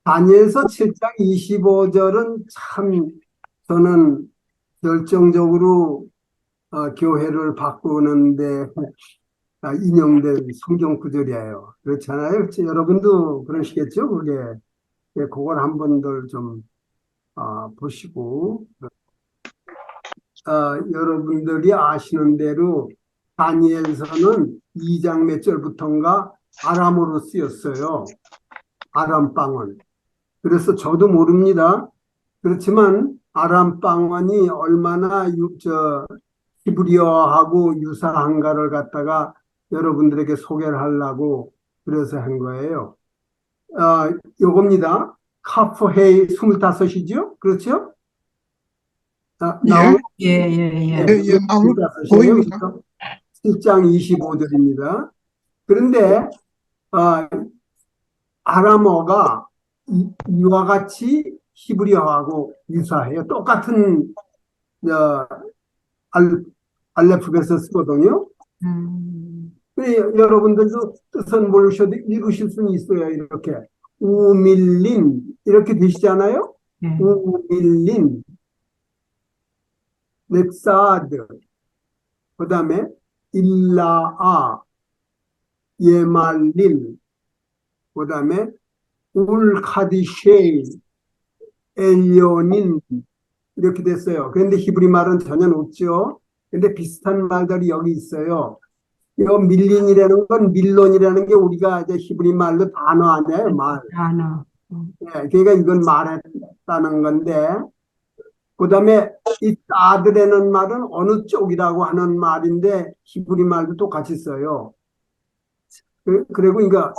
다니엘서 7장 25절은 참 저는 결정적으로 교회를 바꾸는데 인용된 성경 구절이에요. 그렇잖아요. 여러분도 그러시겠죠? 그게. 예, 그걸 한 번들 좀 보시고 여러분들이 아시는 대로 다니엘서는 2장 몇 절부터인가 아람어로 쓰였어요. 아람방언. 그래서 저도 모릅니다. 그렇지만 아람방언이 얼마나 히브리어하고 유사한가를 갖다가 여러분들에게 소개를 하려고 그래서 한 거예요. 요겁니다. 카프헤이 25이죠? 그렇죠? 예, 나오면 예, 예, 예, 예. 예, 스물다섯이에요. 보입니다. 그래서 7장 25절입니다. 그런데 어, 아람어가 이와 같이 히브리어하고 유사해요. 똑같은 어, 알, 알레프벳을 쓰거든요. 여러분들도 뜻은 모르셔도 읽으실 수는 있어요. 이렇게 우밀린 이렇게 되시잖아요. 예. 우밀린, 넷사드, 그 다음에 일라아, 예말릴, 그 다음에 울카디쉐이, 엘요닌 이렇게 됐어요. 그런데 히브리 말은 전혀 없죠. 근데 비슷한 말들이 여기 있어요. 이 밀린이라는 건 밀론이라는 게 우리가 이제 히브리 말로 단어 아니에요, 말. 단어. 예, 그러니까 이건 말했다는 건데, 그 다음에 이 따드라는 말은 어느 쪽이라고 하는 말인데 히브리 말도 똑같이 써요. 그리고 이거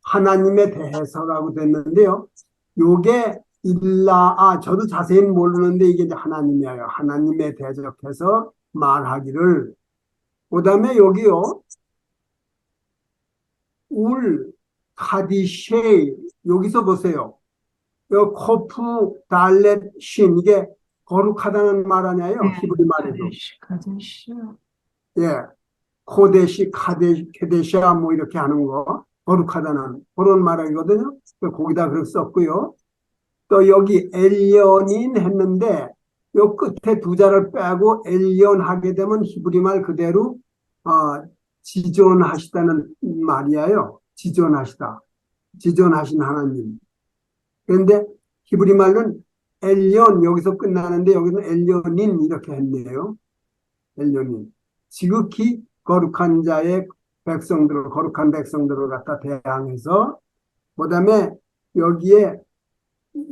하나님에 대해서라고 됐는데요. 요게 저도 자세히는 모르는데 이게 이제 하나님이에요. 하나님에 대적해서 말하기를. 그 다음에 여기요. 카디쉐이 여기서 보세요. 요 코프 달렛 신 이게 거룩하다는 말 아니에요. 히브리 말에도. 카데시. 예. 코데시, 케데시아 뭐 이렇게 하는 거 거룩하다는 그런 말이거든요. 거기다 그렇게 썼고요. 또 여기 엘리언인 했는데 요 끝에 두 자를 빼고 엘리언 하게 되면 히브리 말 그대로 지존하시다는 말이에요. 지존하시다. 지존하신 하나님. 그런데 히브리 말은 엘리언 여기서 끝나는데 여기는 엘리언인 이렇게 했네요. 엘리언인. 지극히 거룩한 자의 백성들을 거룩한 백성들을 갖다 대항해서 그다음에 여기에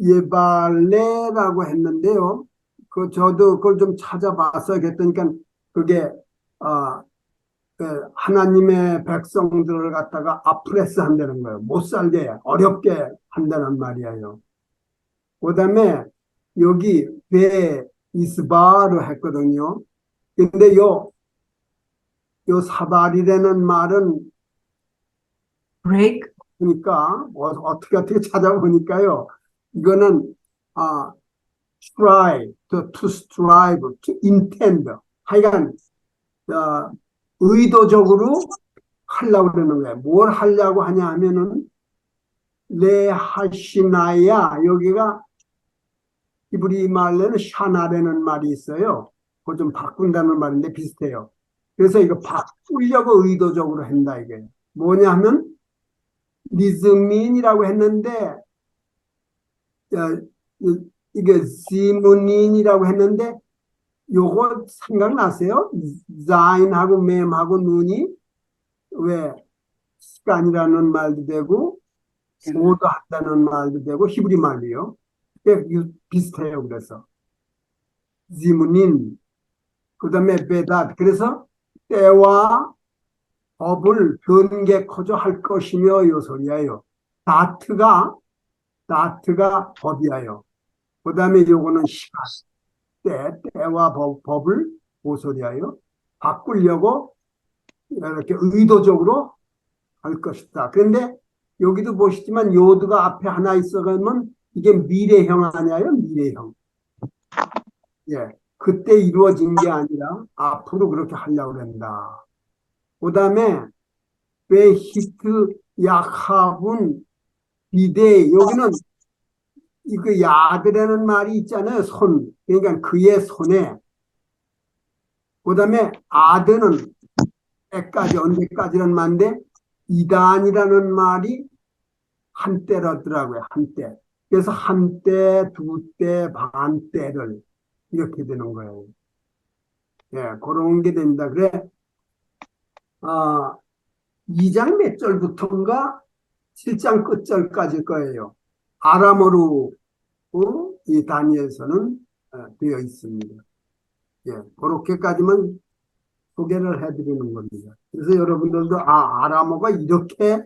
예발레라고 했는데요. 저도 그걸 좀 찾아봤어요. 그랬더니까 그게 하나님의 백성들을 갖다가 아프레스 한다는 거예요. 못 살게 어렵게 한다는 말이에요. 그다음에 여기 베 이스바로 했거든요. 근데 요 사발이라는 말은 break. 그러니까 어떻게 찾아보니까요. 이거는 try, to strive, to intend. 하여간 의도적으로 하려고 그러는 거예요. 뭘 하려고 하냐 하면은 레하시나야 여기가 히브리 말로는 샤나라는 말이 있어요. 그거 좀 바꾼다는 말인데 비슷해요. 그래서 이거 바꾸려고 의도적으로 한다 이게. 뭐냐 하면 리즈민이라고 했는데 이게 지문인이라고 했는데 요거 생각나세요? 자인하고 맴하고 눈이 왜 시간이라는 말도 되고 모두 한다는 말도 되고 히브리 말이요. 비슷해요. 그래서 지문인 그다음에 베닷 그래서 때와 법을 변개코저 할 것이며 요 소리예요. 다트가 법이에요. 그 다음에 요거는 시간, 때와 법을 모소리하여 바꾸려고 이렇게 의도적으로 할 것이다. 그런데 여기도 보시지만 요드가 앞에 하나 있어가면 이게 미래형 아니에요? 미래형. 예. 그때 이루어진 게 아니라 앞으로 그렇게 하려고 한다. 그 다음에 왜 히트 약합은 비대 여기는 이거 야드라는 말이 있잖아요. 손. 그러니까 그의 손에. 그다음에 아드는 때까지, 언제까지는 말인데 이단이라는 말이 한때라더라고요. 한때. 그래서 한때, 두 때, 반 때를 이렇게 되는 거예요. 예, 그런 게 됩니다. 그래, 2장 몇 절부터인가 7장 끝절까지일 거예요. 아람어로 이 단위에서는 되어 있습니다. 예, 그렇게까지만 소개를 해드리는 겁니다. 그래서 여러분들도 아람어가 이렇게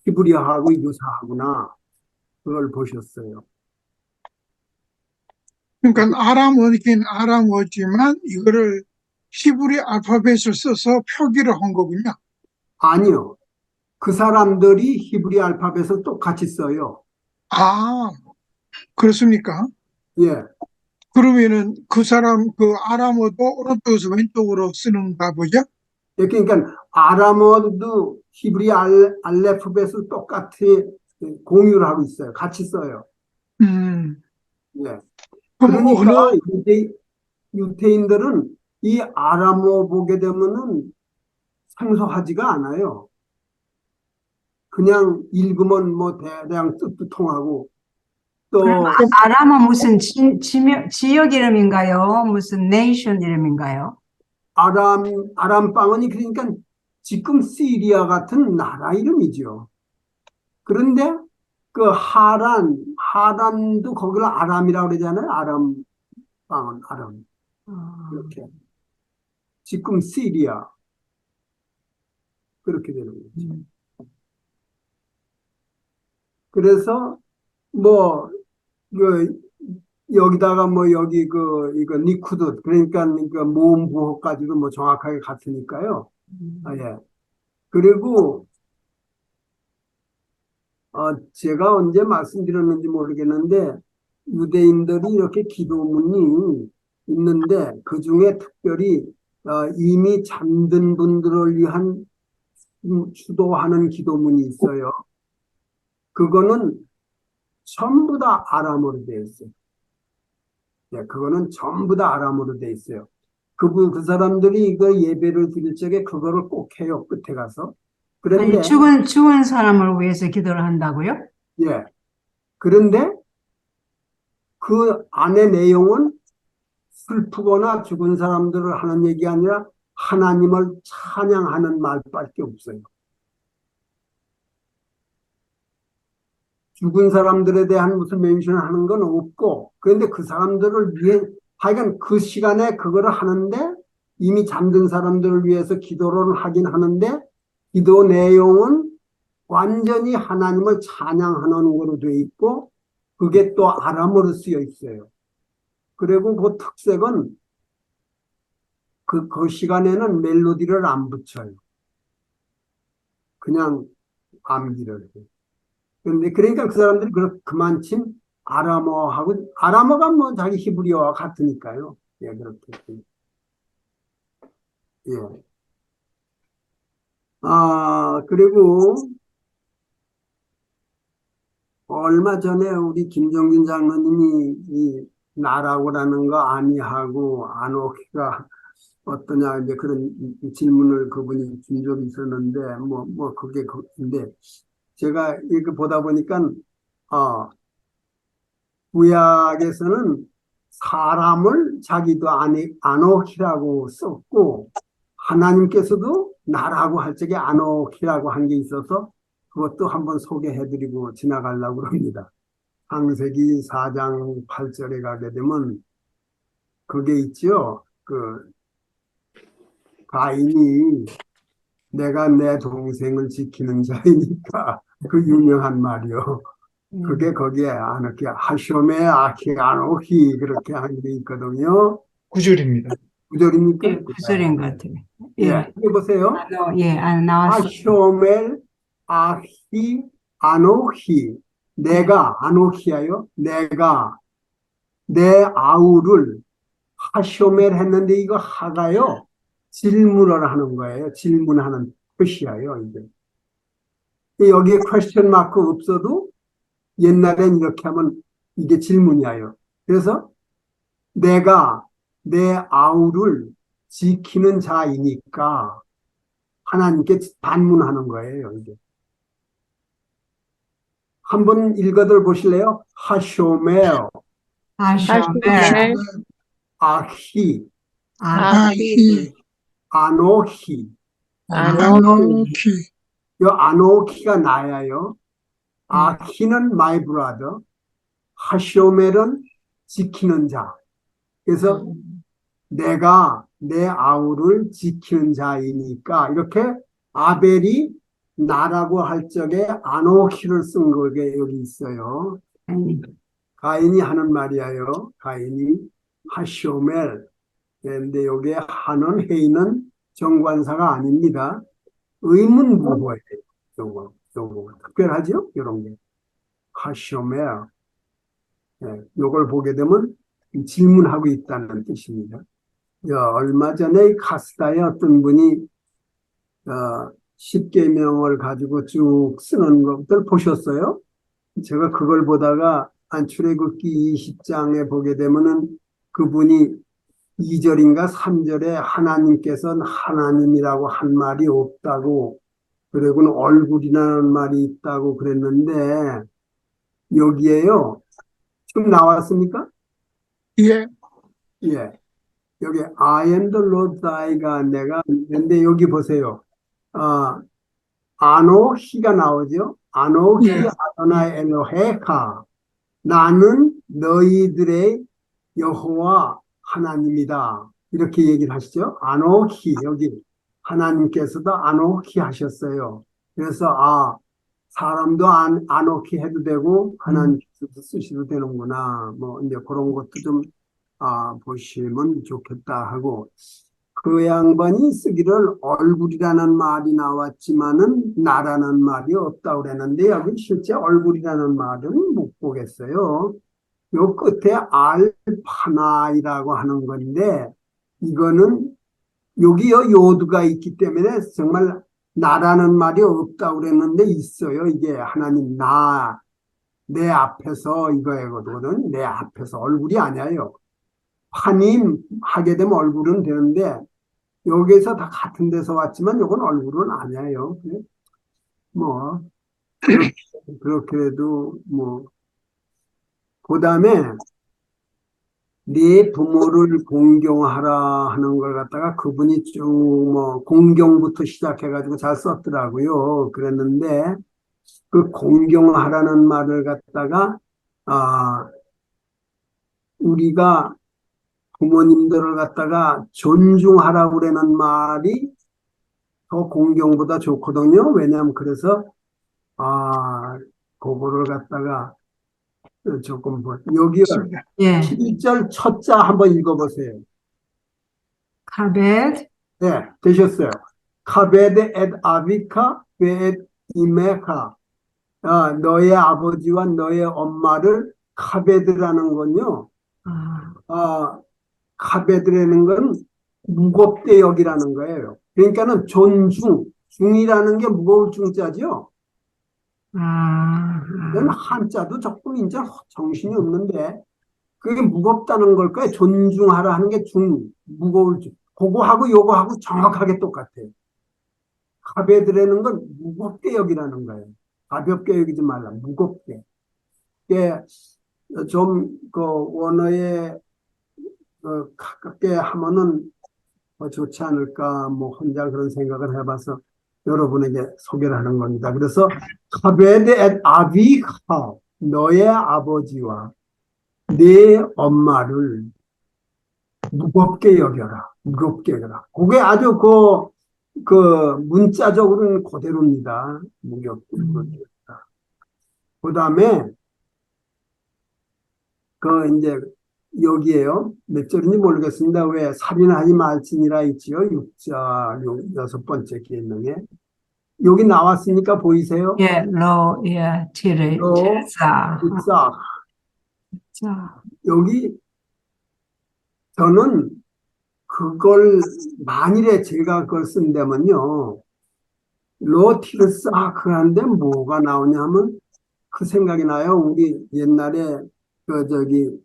히브리어하고 유사하구나 그걸 보셨어요. 그러니까 아람어긴 아람어지만 이거를 히브리 알파벳을 써서 표기를 한 거군요. 아니요. 그 사람들이 히브리 알파벳을 똑같이 써요. 아, 그렇습니까? 예. 그러면은 그 사람 그 아람어도 오른쪽에서 왼쪽으로 쓰는가 보죠? 예, 그러니까 아람어도 히브리 알레프벳을 똑같이 공유를 하고 있어요. 같이 써요. 음, 예. 그럼 그러니까 어느 유태인들은 이 아람어 보게 되면은 생소하지가 않아요. 그냥 읽으면 뭐 대략 뜻도 통하고 또 아람은 무슨 지역 이름인가요? 무슨 네이션 이름인가요? 아람빵은 그러니까 지금 시리아 같은 나라 이름이죠. 그런데 그 하란도 거기를 아람이라고 그러잖아요. 아람빵은 아람. 이렇게. 지금 시리아. 그렇게 되는 거죠. 그래서 뭐 그 여기다가 뭐 여기 이거 니쿠드 그러니까 그 모음 부호까지도 뭐 정확하게 같으니까요. 예. 그리고 제가 언제 말씀드렸는지 모르겠는데 유대인들이 이렇게 기도문이 있는데 그 중에 특별히 이미 잠든 분들을 위한 추도하는 기도문이 있어요. 그거는 전부 다 아람어로 되어 있어요. 네, 그거는 전부 다 아람어로 되어 있어요. 그 사람들이 이거 예배를 드릴 적에 그거를 꼭 해요. 끝에 가서. 그런데 아니, 죽은 사람을 위해서 기도를 한다고요? 예. 그런데 그 안의 내용은 슬프거나 죽은 사람들을 하는 얘기 아니라 하나님을 찬양하는 말밖에 없어요. 죽은 사람들에 대한 무슨 멘션을 하는 건 없고, 그런데 그 사람들을 위해, 하여간 그 시간에 그거를 하는데, 이미 잠든 사람들을 위해서 기도를 하긴 하는데, 기도 내용은 완전히 하나님을 찬양하는 거로 되어 있고, 그게 또 아람어로 쓰여 있어요. 그리고 그 특색은 그 시간에는 멜로디를 안 붙여요. 그냥 암기를 해요. 그러니까 그 사람들이 그만큼 아람어가 뭐 자기 히브리어와 같으니까요. 예, 그렇게. 예. 그리고 얼마 전에 우리 김정균 장로님이 이 나라고라는 거 아니하고 안오키가 어떠냐 이제 그런 질문을 그분이 준 적이 있었는데 그게 근데 제가 이거 보다 보니까 구약에서는 사람을 자기도 아노키라고 썼고 하나님께서도 나라고 할 적에 아노키라고 한 게 있어서 그것도 한번 소개해드리고 지나가려고 합니다. 창세기 4장 8절에 가게 되면 그게 있죠. 그 가인이 내가 내 동생을 지키는 자이니까 그 유명한 말이요. 그게 거기에 아노키 하쇼메 아키 아노키 그렇게 한 게 있거든요. 9절입니다. 구절입니까? 예, 구절인 것 같아요. 예, 예, 해보세요. 나왔어. 하쇼멜 아히 아노히 내가 아노히야요. 내가 내 아우를 하쇼멜 했는데 이거 하가요. 질문을 하는 거예요. 질문하는 표시야요. 이제 여기에 퀘스천 마크 없어도 옛날엔 이렇게 하면 이게 질문이에요. 그래서 내가 내 아우를 지키는 자이니까 하나님께 반문하는 거예요, 이게. 한번 읽어들 보실래요? 하쇼멜, 하쇼멜, 아히, 아히, 아노히. 아노키, 이 아노키가 나야요. 아히는 my brother, 하쇼멜은 지키는 자. 그래서 내가 내 아우를 지키는 자이니까 이렇게 아벨이 나라고 할 적에 아노키를 쓴 거게 여기 있어요. 가인이 하는 말이에요. 가인이 하쇼멜. 그런데 여기에 하는 헤이는 정관사가 아닙니다. 의문부호예요. 요거 특별하죠? 이런 게 하쇼멜. 요걸 보게 되면 질문하고 있다는 뜻입니다. 얼마 전에 카스타에 어떤 분이 십계명을 가지고 쭉 쓰는 것들 보셨어요? 제가 그걸 보다가 출애굽기 20장에 보게 되면은 그분이 2절인가 3절에 하나님께서는 하나님이라고 한 말이 없다고, 그리고는 얼굴이라는 말이 있다고 그랬는데 여기에요. 지금 나왔습니까? 예, 예. 여기 I am the Lord thy가 내가, 근데 여기 보세요. 아노히가 나오죠. 아노히 예, 아도나이 엘로헤카. 나는 너희들의 여호와 하나님이다. 이렇게 얘기를 하시죠. 아노히, 여기 하나님께서도 아노히 하셨어요. 그래서 사람도 아노히 해도 되고 하나님께서도 쓰셔도 되는구나. 뭐 이제 그런 것도 좀 보시면 좋겠다 하고, 그 양반이 쓰기를 얼굴이라는 말이 나왔지만은 나라는 말이 없다고 그랬는데 여기 실제 얼굴이라는 말은 못 보겠어요. 요 끝에 알파나이라고 하는 건데 이거는 여기요 요두가 있기 때문에 정말 나라는 말이 없다고 그랬는데 있어요. 이게 하나님 내 앞에서 이거거든. 내 앞에서 얼굴이 아니에요. 파님 하게 되면 얼굴은 되는데 여기서 다 같은 데서 왔지만 이건 얼굴은 아니에요. 뭐 그렇게도 뭐 그다음에 네 부모를 공경하라 하는 걸 갖다가 그분이 쭉 뭐 공경부터 시작해가지고 잘 썼더라고요. 그랬는데 그 공경하라는 말을 갖다가 우리가 부모님들을 갖다가 존중하라고 그러는 말이 더 공경보다 좋거든요. 왜냐하면 그래서 그거를 갖다가 조금 여기요 예, 1절 첫 자 한번 읽어보세요. 카벳, 네, 되셨어요. 카베드 엣 아비카 베엣 이메카. 너의 아버지와 너의 엄마를 카베드라는 건요. 카베드라는 건 무겁게 여기라는 거예요. 그러니까는 중이라는 게 무거울 중자죠. 이건 한자도 조금 이제 정신이 없는데 그게 무겁다는 걸까요? 존중하라 하는 게 무거울 중. 그거하고 요거하고 정확하게 똑같아요. 카베드라는 건 무겁게 여기라는 거예요. 가볍게 여기지 말라, 무겁게. 이게 좀 그 원어에 가깝게 하면은 좋지 않을까, 뭐 혼자 그런 생각을 해봐서 여러분에게 소개를 하는 겁니다. 그래서 카베드 엣 아비하, 너의 아버지와 네 엄마를 무겁게 여겨라. 무겁게 여겨라. 그게 아주 그 문자적으로는 그대로입니다. 무겁게 여겨라. 그 다음에 이제 여기에요. 몇 절인지 모르겠습니다. 왜 살인하지 말지니라 있지요. 6절 여섯 번째 계명에 여기 나왔으니까 보이세요? 예, 예, 로 자 자, 여기 저는 그걸 만일에 제가 그걸 쓴다면요. 로티르사크 하는데 뭐가 나오냐면 그 생각이 나요. 우리 옛날에 저기,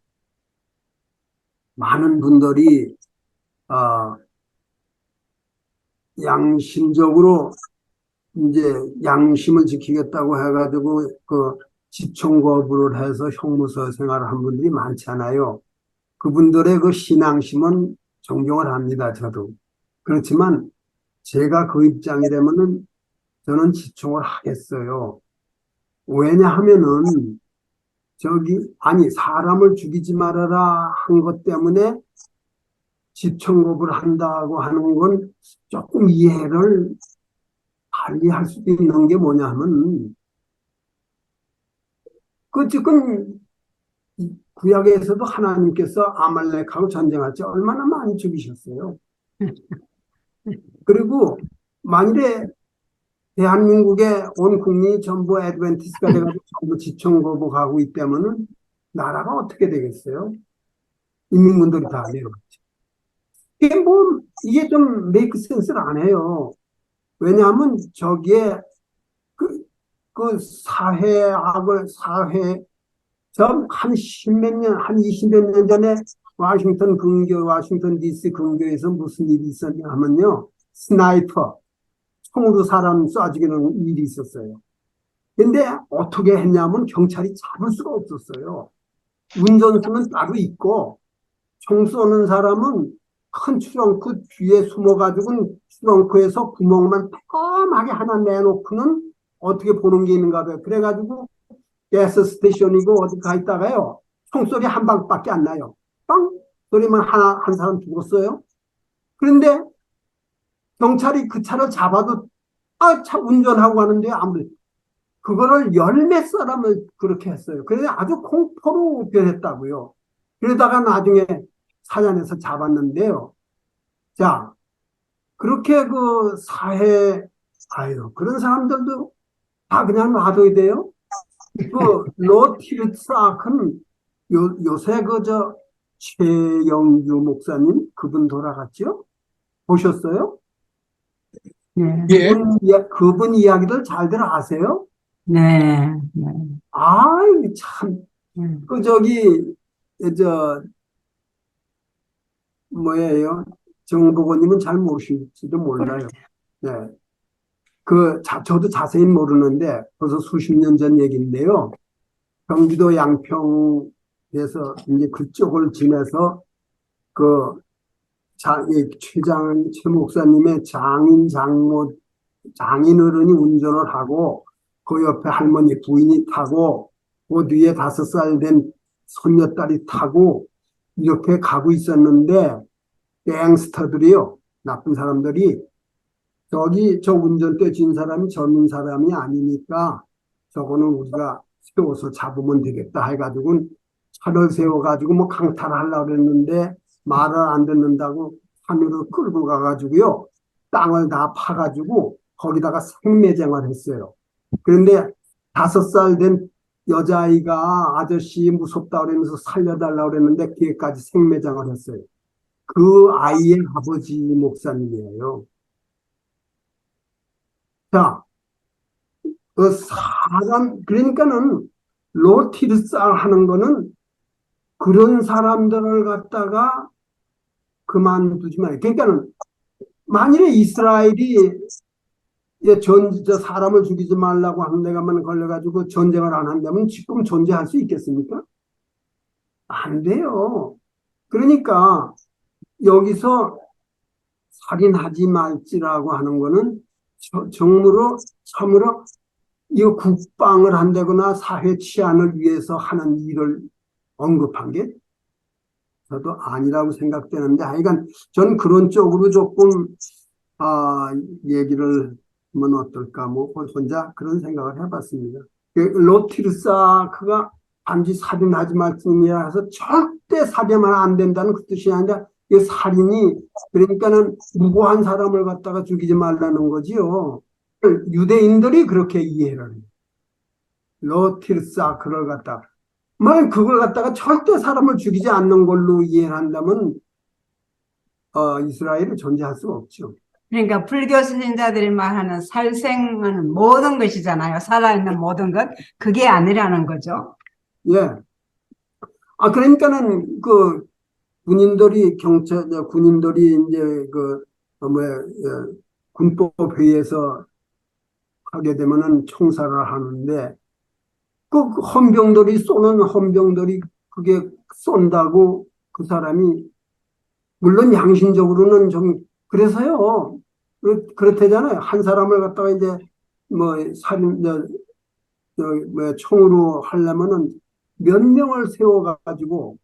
많은 분들이, 어, 양심적으로 이제 양심을 지키겠다고 해가지고 지총 거부를 해서 형무소 생활을 한 분들이 많잖아요. 그분들의 그 신앙심은 존경을 합니다, 저도. 그렇지만 제가 그 입장이라면은 저는 지총을 하겠어요. 왜냐하면은 아니, 사람을 죽이지 말아라 한 것 때문에 지총 거부를 한다고 하는 건 조금 이해를 달리 할 수도 있는 게 뭐냐 하면, 지금 구약에서도 하나님께서 아말렉하고 전쟁할 때 얼마나 많이 죽이셨어요. 그리고 만일에 대한민국의 온 국민이 전부 애드벤티스트가 돼가지고 전부 지청 거부하고 있다면은 나라가 어떻게 되겠어요? 인민군들이 다 내려갔죠. 이게 좀 메이크 센스를 안 해요. 왜냐하면 저기에 그, 한 십몇 년, 한 20몇 년 전에 워싱턴 DC 근교에서 무슨 일이 있었냐 하면요. 스나이퍼, 총으로 사람 쏴죽이는 일이 있었어요. 근데 어떻게 했냐면 경찰이 잡을 수가 없었어요. 운전수는 따로 있고, 총 쏘는 사람은 큰 트렁크 뒤에 숨어가지고 트렁크에서 구멍만 빼꼼하게 하나 내놓고는 어떻게 보는 게 있는가 봐요. 그래가지고 가스 스테이션이고 어디 가 있다가요. 총소리 한 방밖에 안 나요. 빵! 소리만 한 사람 죽었어요. 그런데 경찰이 그 차를 잡아도 차 운전하고 가는데 아무리 그거를 열 몇 사람을 그렇게 했어요. 그래서 아주 공포로 변했다고요. 그러다가 나중에 사전에서 잡았는데요. 자, 그렇게 그런 사람들도 다 그냥 놔둬야 돼요? 로티르스아크는 요새 최영주 목사님 그분 돌아갔죠? 보셨어요? 네. 예, 그분 이야기들 잘들 아세요? 네. 네. 참, 네. 뭐예요? 정보고님은 잘 모르실지도 몰라요. 네. 저도 자세히 모르는데 벌써 수십 년 전 얘기인데요. 경기도 양평에서 이제 그쪽을 지내서 최 목사님의 장인 어른이 운전을 하고 그 옆에 할머니 부인이 타고 그 뒤에 5살 된 손녀딸이 타고 이렇게 가고 있었는데 갱스터들이요. 나쁜 사람들이 저 운전대 진 사람이 젊은 사람이 아니니까 저거는 우리가 세워서 잡으면 되겠다 해가지고 차를 세워가지고 뭐 강탈하려고 그랬는데 말을 안 듣는다고 산으로 끌고 가가지고요. 땅을 다 파가지고 거기다가 생매장을 했어요. 그런데 5살 된 여자아이가 아저씨 무섭다 그러면서 살려달라고 그랬는데 뒤에까지 생매장을 했어요. 그 아이의 아버지 목사님이에요. 자, 그러니까는 로티르사 하는 거는 그런 사람들을 갖다가 그만두지 말아요. 그러니까는 만일에 이스라엘이 사람을 죽이지 말라고 하는 데가만 걸려가지고 전쟁을 안 한다면 지금 존재할 수 있겠습니까? 안 돼요. 그러니까 여기서 살인하지 말지라고 하는 거는 참으로 이거 국방을 한다거나 사회 치안을 위해서 하는 일을 언급한 게 저도 아니라고 생각되는데 하여간 전 그런 쪽으로 조금 얘기를 하면 어떨까 뭐 혼자 그런 생각을 해봤습니다. 로티르사크가 단지 살인하지 말씀이라 해서 절대 살인하면 안 된다는 그 뜻이 아니라 이 살인이 그러니까는 무고한 사람을 갖다가 죽이지 말라는 거지요. 유대인들이 그렇게 이해를 해요. 로티르사크를 갖다가 만약 그걸 갖다가 절대 사람을 죽이지 않는 걸로 이해를 한다면 이스라엘은 존재할 수가 없죠. 그러니까 불교 신자들이 말하는 살생은 모든 것이잖아요. 살아있는 모든 것. 그게 아니라는 거죠. 예. 그러니까는 그 군인들이 이제 군법 회의에서 하게 되면은 총살을 하는데 그 헌병들이 그게 쏜다고 그 사람이 물론 양심적으로는 좀 그래서요. 그렇대잖아요. 한 사람을 갖다가 이제 뭐 살인 총으로 하려면은 몇 명을 세워가지고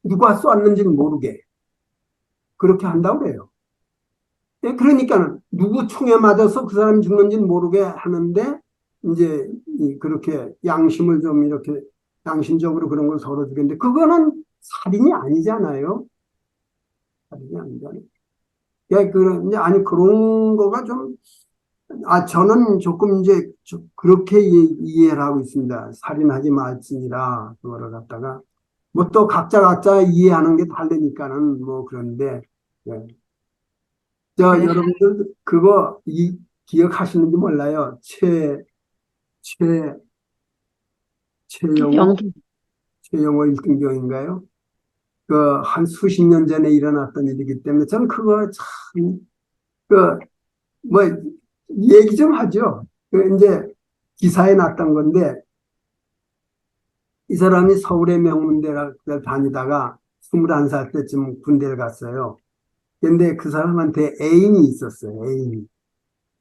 누가 쐈는지는 모르게 그렇게 한다고 그래요. 예, 그러니까는 누구 총에 맞아서 그 사람이 죽는지는 모르게 하는데 이제 그렇게 양심을 좀 이렇게 양심적으로 그런 걸 서로 주겠는데 그거는 살인이 아니잖아요. 살인이 아니잖아요. 예, 아니 그런 거가 좀 저는 조금 이제 그렇게 이해를 하고 있습니다. 살인하지 말지니라 그거를 갖다가 뭐 또 각자 이해하는 게 다르니까는 뭐 그런데 예. 네. 여러분들 그거 기억하시는지 몰라요. 최 최영호 연기. 최영호 1등병인가요? 그 한 수십 년 전에 일어났던 일이기 때문에 저는 그거 참 그 뭐 얘기 좀 하죠. 그 이제 기사에 났던 건데 이 사람이 서울의 명문대를 다니다가 21살 때쯤 군대를 갔어요. 근데 그 사람한테 애인이 있었어요. 애인이.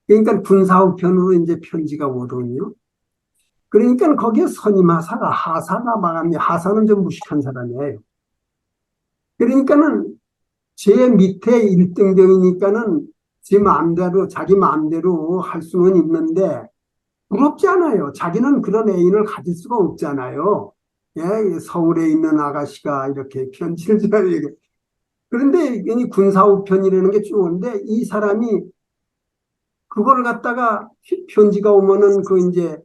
그러니까 군사우편으로 이제 편지가 오더군요. 그러니까 거기에 선임하사가 하사가 막았네. 하사는 좀 무식한 사람이에요. 그러니까는 제 밑에 1등병이니까는 자기 마음대로 할 수는 있는데 부럽지 않아요. 자기는 그런 애인을 가질 수가 없잖아요. 예, 서울에 있는 아가씨가 이렇게 편지를 줘야 되게. 그런데 이 군사우편이라는 게 좋은데 이 사람이 그걸 갖다가 편지가 오면은 이제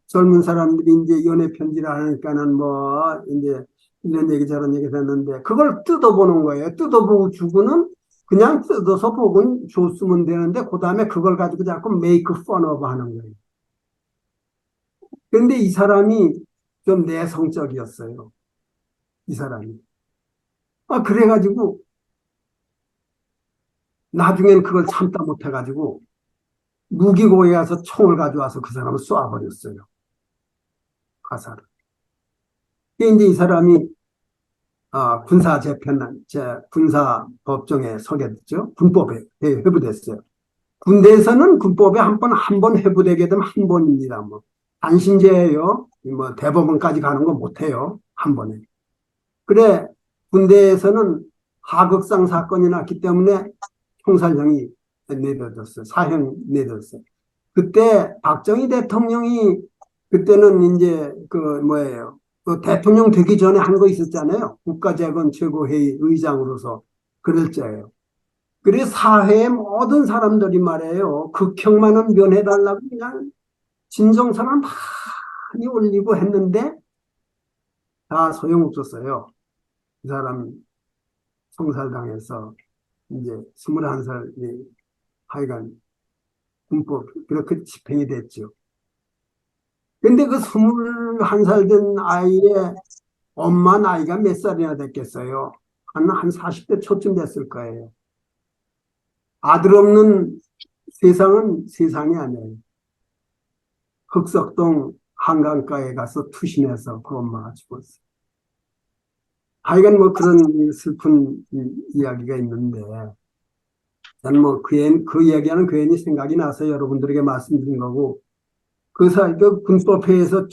젊은 사람들이 이제 연애 편지를 하니까는 뭐 이제 이런 얘기 저런 얘기 했는데 그걸 뜯어보는 거예요. 뜯어보고 주고는 그냥 뜯어서 보고 줬으면 되는데 그 다음에 그걸 가지고 자꾸 메이크 펀업 하는 거예요. 그런데 이 사람이 좀 내성적이었어요. 이 사람이. 그래가지고 나중엔 그걸 참다 못해가지고 무기고에 가서 총을 가져와서 그 사람을 쏴버렸어요. 가사를. 이제 이 사람이 군사법정에 서게 됐죠. 군법에 회부됐어요. 군대에서는 군법에 한 번 회부되게 되면 한 번입니다. 뭐 단신제예요. 뭐 대법원까지 가는 거 못해요. 한 번에. 그래 군대에서는 하극상 사건이 났기 때문에 총살형이 내려졌어요. 사형 내려졌어요. 그때 박정희 대통령이 그때는 이제 그 대통령 되기 전에 한 거 있었잖아요. 국가재건 최고회의 의장으로서 그럴 때예요. 그래서 사회의 모든 사람들이 말해요. 극형만은 면해달라고 그냥 진정서를 많이 올리고 했는데 다 소용없었어요. 그 사람 총살당해서 이제 21살 하여간 군법 그렇게 집행이 됐죠. 근데 그 21살 된 아이의 엄마 나이가 몇 살이나 됐겠어요? 한 40대 초쯤 됐을 거예요. 아들 없는 세상은 세상이 아니에요. 흑석동 한강가에 가서 투신해서 그 엄마가 죽었어요. 하여간 뭐 그런 슬픈 이야기가 있는데, 저는 뭐 그 이야기하는 괜히 생각이 나서 여러분들에게 말씀드린 거고, 그 군법회에서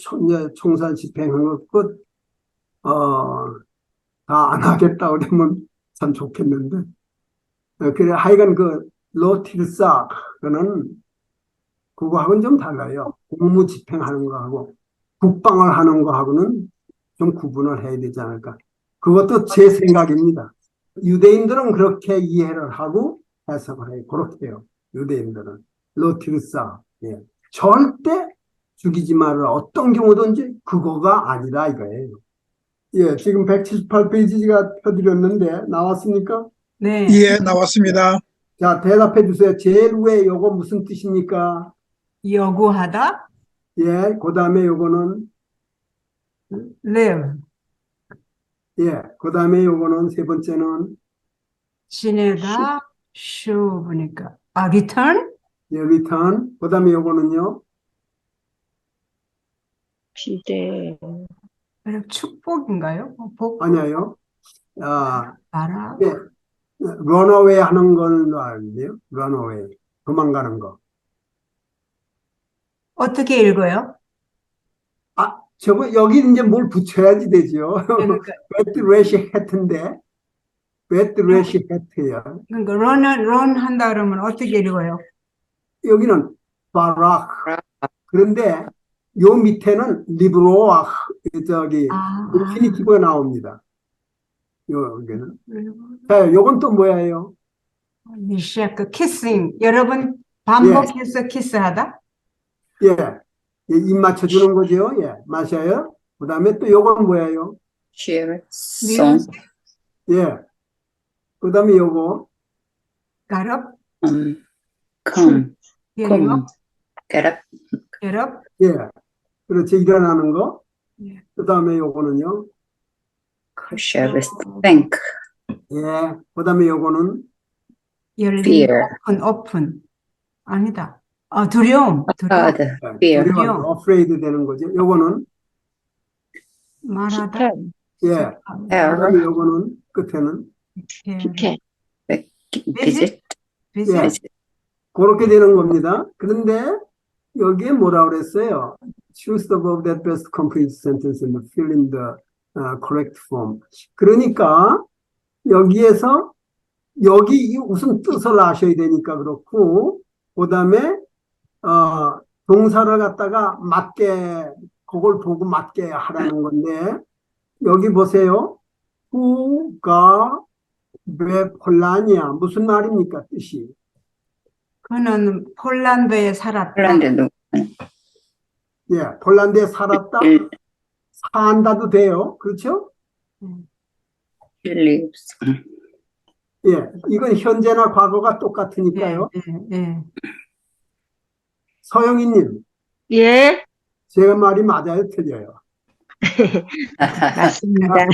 총살 집행한 것, 다 안 하겠다 그러면 참 좋겠는데. 그래, 하여간 로틸사, 그거는 그거하고는 좀 달라요. 공무 집행하는 거하고 국방을 하는 거하고는 좀 구분을 해야 되지 않을까. 그것도 제 생각입니다. 유대인들은 그렇게 이해를 하고 해석을 해요. 그렇게 해요. 유대인들은. 로틸사. 예. 절대 죽이지 말아라. 어떤 경우든지 그거가 아니라 이거예요. 예, 지금 178페이지가 펴드렸는데 나왔습니까? 네. 예, 나왔습니다. 자, 대답해 주세요. 제일 위에 요거 무슨 뜻입니까? 여구하다, 예, 그 다음에 요거는 live, 예, 그 다음에 요거는 세 번째는, 지내다, 쉬어 보니까. 아, return? 예, return. 그 다음에 요거는요, 비대, 축복인가요? 복, 아니에요. 아, 바라, 예, run away 하는 건 아닌데요. run away. 도망가는 거. 어떻게 읽어요? 아, 저거, 여기 이제 뭘 붙여야지 되죠. 그러니까, wet rash hat인데, wet rash hat예요. 그러니까 run 한다 그러면 어떻게 읽어요? 여기는 바락. 그런데 요 밑에는 리브로아 저기 아, 인피니티브가 나옵니다. 여기는. 그리고 자, 요건 또 뭐예요? 미쉐크, 키싱. 여러분 반복해서 키스하다? 예. 예, 입 맞춰주는 거죠. 예. 마셔요. 그 다음에 또 요건 뭐예요? share, song, 예. 그 다음에 요거, Got up, come, getting up, get up, get up. 예. 그렇지. 일어나는 거. 예. 그 다음에 요거는요. share, thank, 예. 그 다음에 요거는, 열린, fear, open. 아니다. 두려움. hard, fear, 두려워, afraid 되는 거죠. 요거는, 말하다. tell, 예. 아, 그 다음에 요거는, 끝에는, 이렇게. visit, visit. 예. 그렇게 되는 겁니다. 그런데 여기에 뭐라 그랬어요? Choose the verb that best completes the sentence and fill in the correct form. 그러니까 여기에서 여기 무슨 뜻을 아셔야 되니까 그렇고, 그 다음에 동사를 갖다가 맞게 그걸 보고 맞게 하라는 건데 여기 보세요. who가 왜 폴란이야? 무슨 말입니까? 뜻이? 그는 폴란드에 살았다. 폴란드, 예, 폴란드에 살았다, 산다도 돼요. 그렇죠? lives, 예, 이건 현재나 과거가 똑같으니까요. 예. 서영희님, 예, 제가 말이 맞아요? 틀려요? 맞습니다.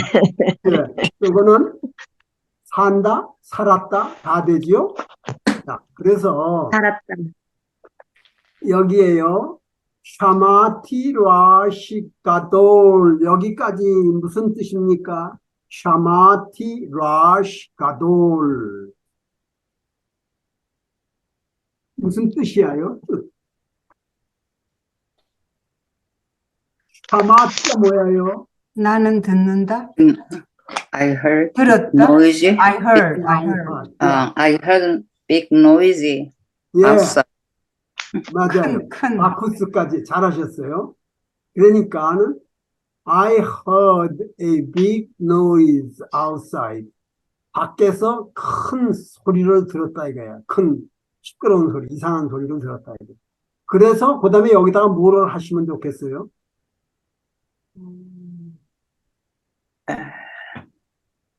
예, 이거는 산다, 살았다, 다 되지요? 자, 그래서 살았다. 여기에요. 샤마티 라시가돌 여기까지 무슨 뜻입니까? 샤마티 라시가돌 무슨 뜻이에요? 뜻. 샤마티가 뭐예요? 나는 듣는다. I heard 들었다. noisy, I heard. I heard. I heard big noisy 예, outside. 맞아요. 큰. 마쿠스까지 잘하셨어요. 그러니까는 I heard a big noise outside. 밖에서 큰 소리를 들었다 이거야. 큰 시끄러운 소리, 이상한 소리를 들었다 이거. 그래서 그 다음에 여기다가 뭐를 하시면 좋겠어요?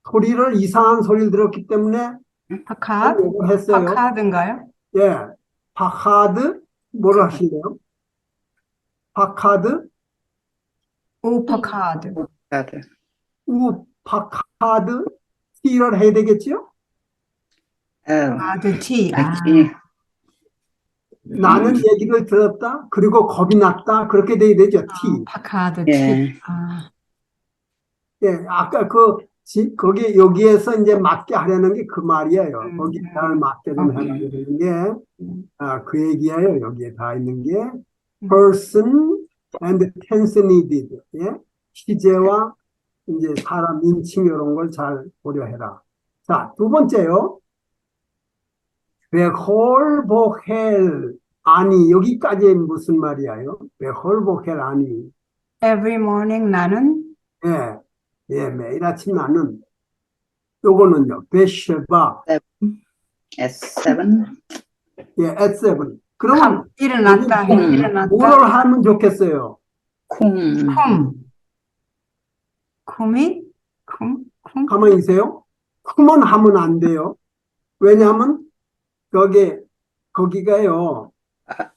소리를 이상한 소리를 들었기 때문에 파카드? 요거 했어요. 파카드인가요? 예, 파카드 뭐를 하실래요? 파카드, 오파카드. 우파카드, T를 해야 되겠지요? 카드 T. 나는 얘기를 들었다. 그리고 겁이 났다. 그렇게 돼야 되죠. T. 파카드 예. T. 예, 아까 거기 여기에서 이제 맞게 하려는 게 그 말이에요. 거기 잘 맞게 좀 해라는 게, 그 얘기예요. 여기에 다 있는 게 person and tense needed. 예, 시제와 이제 사람 인칭 이런 걸 잘 고려해라. 자, 두 번째요. 베홀보헬 아니 여기까지 무슨 말이에요? 베홀보헬 아니. Every morning 나는 예, 예, 매일 아침 나는 요거는요. 베쉐바 At 7, 예, at 7. 그러면 일어났다. 여기 일어났다. 뭐를 하면 좋겠어요? 콩, 쿰이? 쿰? 가만히 있어요. 쿰은 하면 안 돼요. 왜냐하면 거기가요.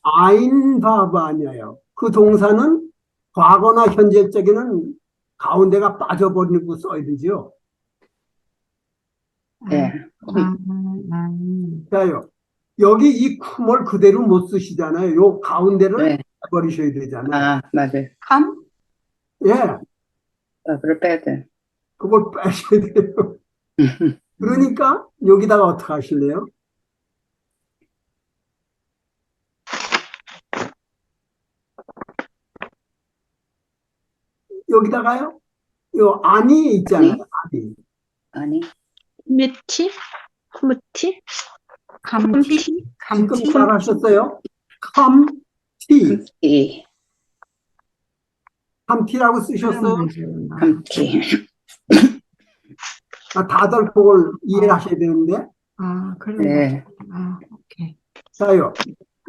아인바브 아니에요. 그 동사는 과거나 현재 적에는 가운데가 빠져버리고 써야 되죠. 예. 자요. 여기 이 쿰을 그대로 못 쓰시잖아요. 요 가운데를 네. 버리셔야 되잖아요. 아, 맞아요. 캄? 예, 그걸 빼야 돼. 그걸 빼셔야 돼요. 그러니까 여기다가 어떻게 하실래요? 여기다가요? 요 안이 있잖아요. 안이. 아니, 스무티? 스무티? 감티? 지금 감티? 잘하셨어요? 캄티. 이, 캄티라고 쓰셨어요? 감티. 다들 그걸 이해를 하셔야 되는데. 아, 그런 네. 거. 아, 오케이. 자요.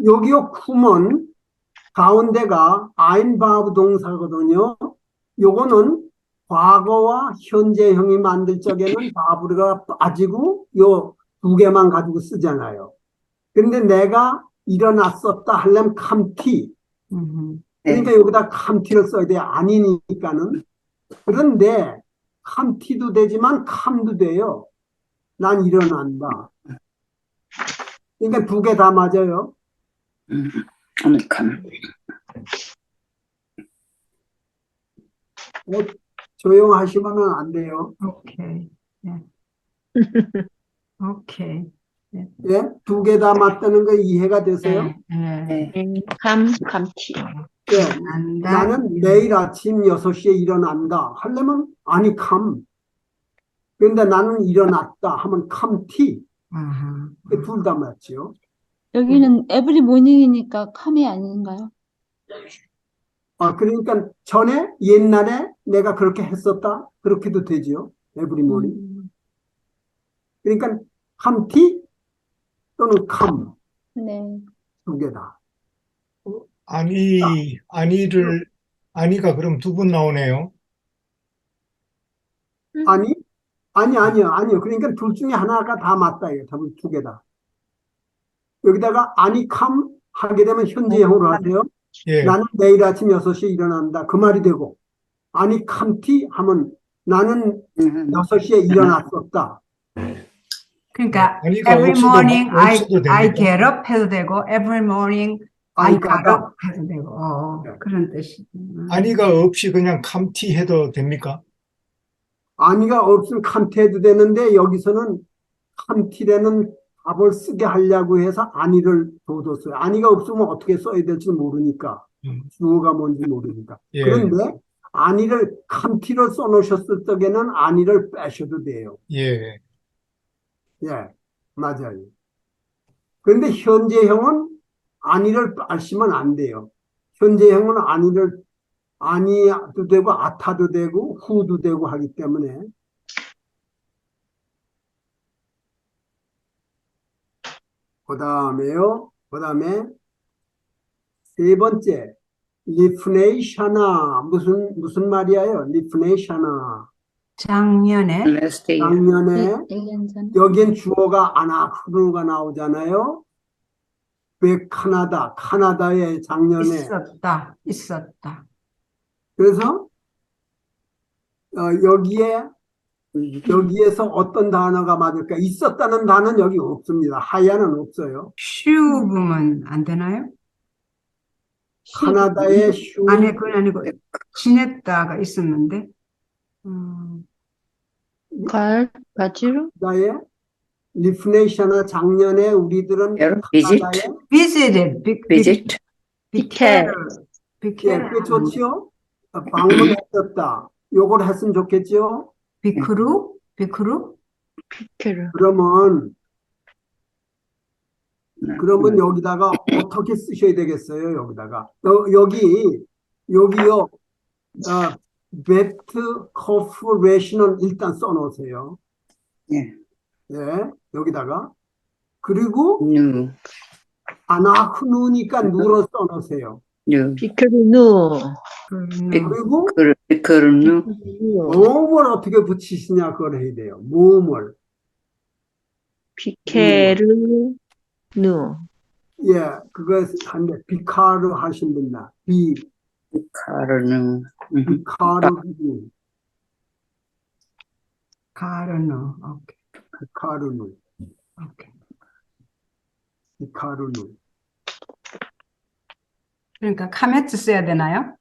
여기요 쿰은 가운데가 아인바브 동사거든요. 요거는 과거와 현재형이 만들 적에는 바브가 빠지고 요 두 개만 가지고 쓰잖아요. 근데 내가 일어났었다 하려면 캄티. 음, 그러니까 여기다 캄티를 써야 돼요. 아니니까는. 그런데 캄티도 되지만 캄도 돼요. 난 일어난다. 그러니까 두 개 다 맞아요. 감. 조용하시면 안 돼요. 오케이. 예. 오케이. 예? 두 개 다 맞다는 거 이해가 되세요? 네. 네. 감티. 예. 난다. 나는 내일 아침 6시에 일어난다. 하려면 아니 캄. 그런데 나는 일어났다 하면 캄티. 아하. 둘 다 맞죠. 여기는 에브리 모닝이니까 컴이 아닌가요? 그러니까 전에 옛날에 내가 그렇게 했었다. 그렇게도 되지요. 에브리 모닝. 그러니까 캄티 또는 캄. 네. 두 개다. 아니가 그럼 두 번 나오네요. 아니요. 그러니까 둘 중에 하나가 다 맞다. 이거 답은 두 개다. 여기다가 아니 캄 하게 되면 현재형으로 하세요. 예. 나는 내일 아침 6시에 일어난다. 그 말이 되고 아니 캄티 하면 나는 6시에 일어났었다. 그러니까 아니가 every 없어도 morning 없어도 I 됩니까? get up 해도 되고 every morning I I got got up 해도 되고 그런 뜻이. 아니가 없이 그냥 캄티 해도 됩니까? 아니가 없으면 캄티 해도 되는데 여기서는 캄티라는 답을 쓰게 하려고 해서 아니를 둬뒀어요. 아니가 없으면 어떻게 써야 될지 모르니까. 주어가 뭔지 모르니까. 예. 그런데 아니를 캄티로 써놓으셨을 적에는 아니를 빼셔도 돼요. 예. 예, 맞아요. 그런데 현재형은 아니를 빠시면 안 돼요. 현재형은 아니도 되고 아타도 되고 후도 되고 하기 때문에. 그 다음에 세 번째 리프네이샤나 무슨 말이에요? 리프네이샤나 작년에 Last year. 작년에 1년 전. 여긴 주어가 아나크루가 나오잖아요. 왜 카나다에 작년에. 있었다. 그래서 여기에서 어떤 단어가 맞을까? 있었다는 단어는 여기 없습니다. 하야는 없어요. 쉬우면 안 되나요? 카나다의 슈 아니, 그건 아니고 지냈다가 있었는데. 가지로? 나의 리프네이션은 작년에 우리들은 Visit. visited, Visit. 비케르, 예, 그 좋지요? 방문했었다. 요걸 했으면 좋겠죠? 비크루? 피케르. 그러면 여기다가 어떻게 쓰셔야 되겠어요? 여기요. 베트 커퍼레이션은 일단 써놓으세요. 예. 예, 여기다가. 그리고 New. 아나흐누니까 누로 써놓으세요. New. 피케르누. 그리고 New. 모음을 어떻게 붙이시냐 그걸 해야 돼요. 모음을. 피케르누. 예, 그거 한데 비카르 하신 분다. New. 비카르. 가르누. 오케이. 카르누, 오케이. 카르누. 그러니까 카메츠 써야 되나요?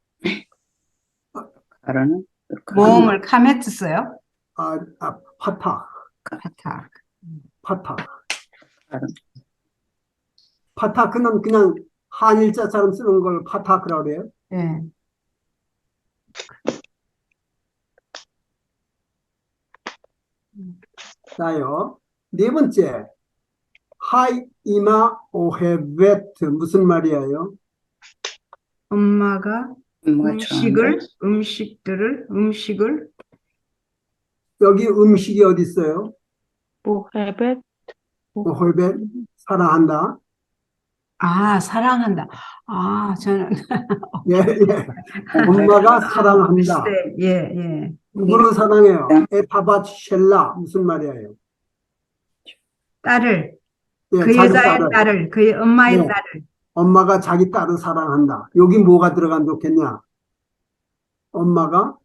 가르누. 모음을 카메츠 써요? 파타, 파타. 파타. 가르누. 파타크는 그냥 한일자처럼 쓰는 걸 파타크라고 그래요. 예. 자요. 네 번째, 하이 이마 오헤베트 무슨 말이에요? 엄마가 엄마가 음식을 여기 음식이 어디 있어요? 모헤벳, 오헤베 사랑한다. 사랑한다. 저는 예, 예. 엄마가 사랑한다. 글쎄, 예. 누구를 사랑해요? 에타밭 셸라 무슨 말이에요? 딸을 예, 그 자기 여자의 딸을. 딸을 그 엄마의 네. 딸을 엄마가 자기 딸을 사랑한다. 여기 뭐가 들어간 좋겠냐? 엄마가